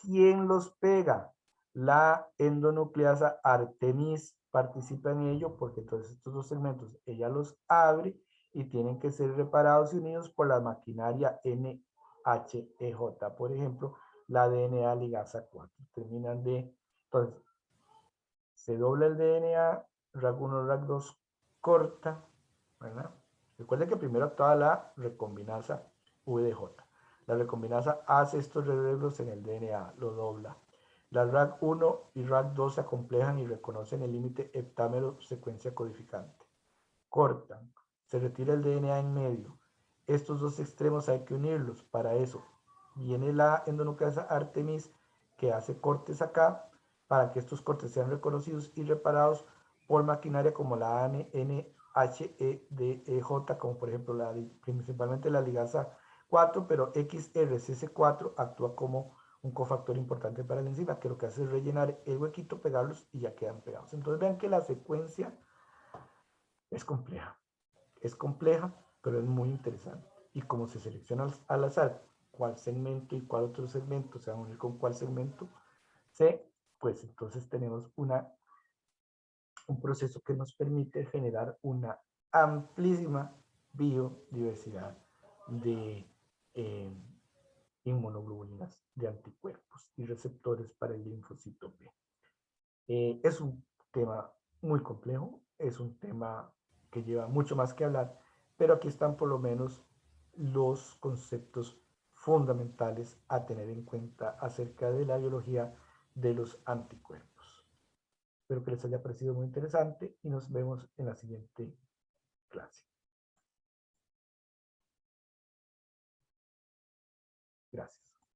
¿Quién los pega? La endonucleasa Artemis participa en ello porque entonces estos dos segmentos ella los abre y tienen que ser reparados y unidos por la maquinaria NHEJ, por ejemplo, la DNA ligasa 4. Terminan de, entonces, se dobla el DNA, RAC1, RAC2 corta, ¿verdad? Recuerden que primero actúa la recombinasa VDJ. La recombinasa hace estos rearreglos en el DNA, lo dobla. Las RAC1 y RAC2 se acomplejan y reconocen el límite heptámero secuencia codificante. Cortan, se retira el DNA en medio. Estos dos extremos hay que unirlos. Para eso viene la endonucleasa Artemis que hace cortes acá para que estos cortes sean reconocidos y reparados por maquinaria como la NHEDEJ, como por ejemplo principalmente la ligasa 4, pero XRCC4 actúa como un cofactor importante para la enzima, que lo que hace es rellenar el huequito, pegarlos y ya quedan pegados. Entonces vean que la secuencia es compleja, pero es muy interesante. Y como se selecciona al azar cuál segmento y cuál otro segmento se va a unir con cuál segmento C, pues entonces tenemos un proceso que nos permite generar una amplísima biodiversidad de inmunoglobulinas, de anticuerpos y receptores para el linfocito B. Es un tema muy complejo, es un tema que lleva mucho más que hablar, pero aquí están por lo menos los conceptos fundamentales a tener en cuenta acerca de la biología de los anticuerpos. Espero que les haya parecido muy interesante y nos vemos en la siguiente clase. Gracias.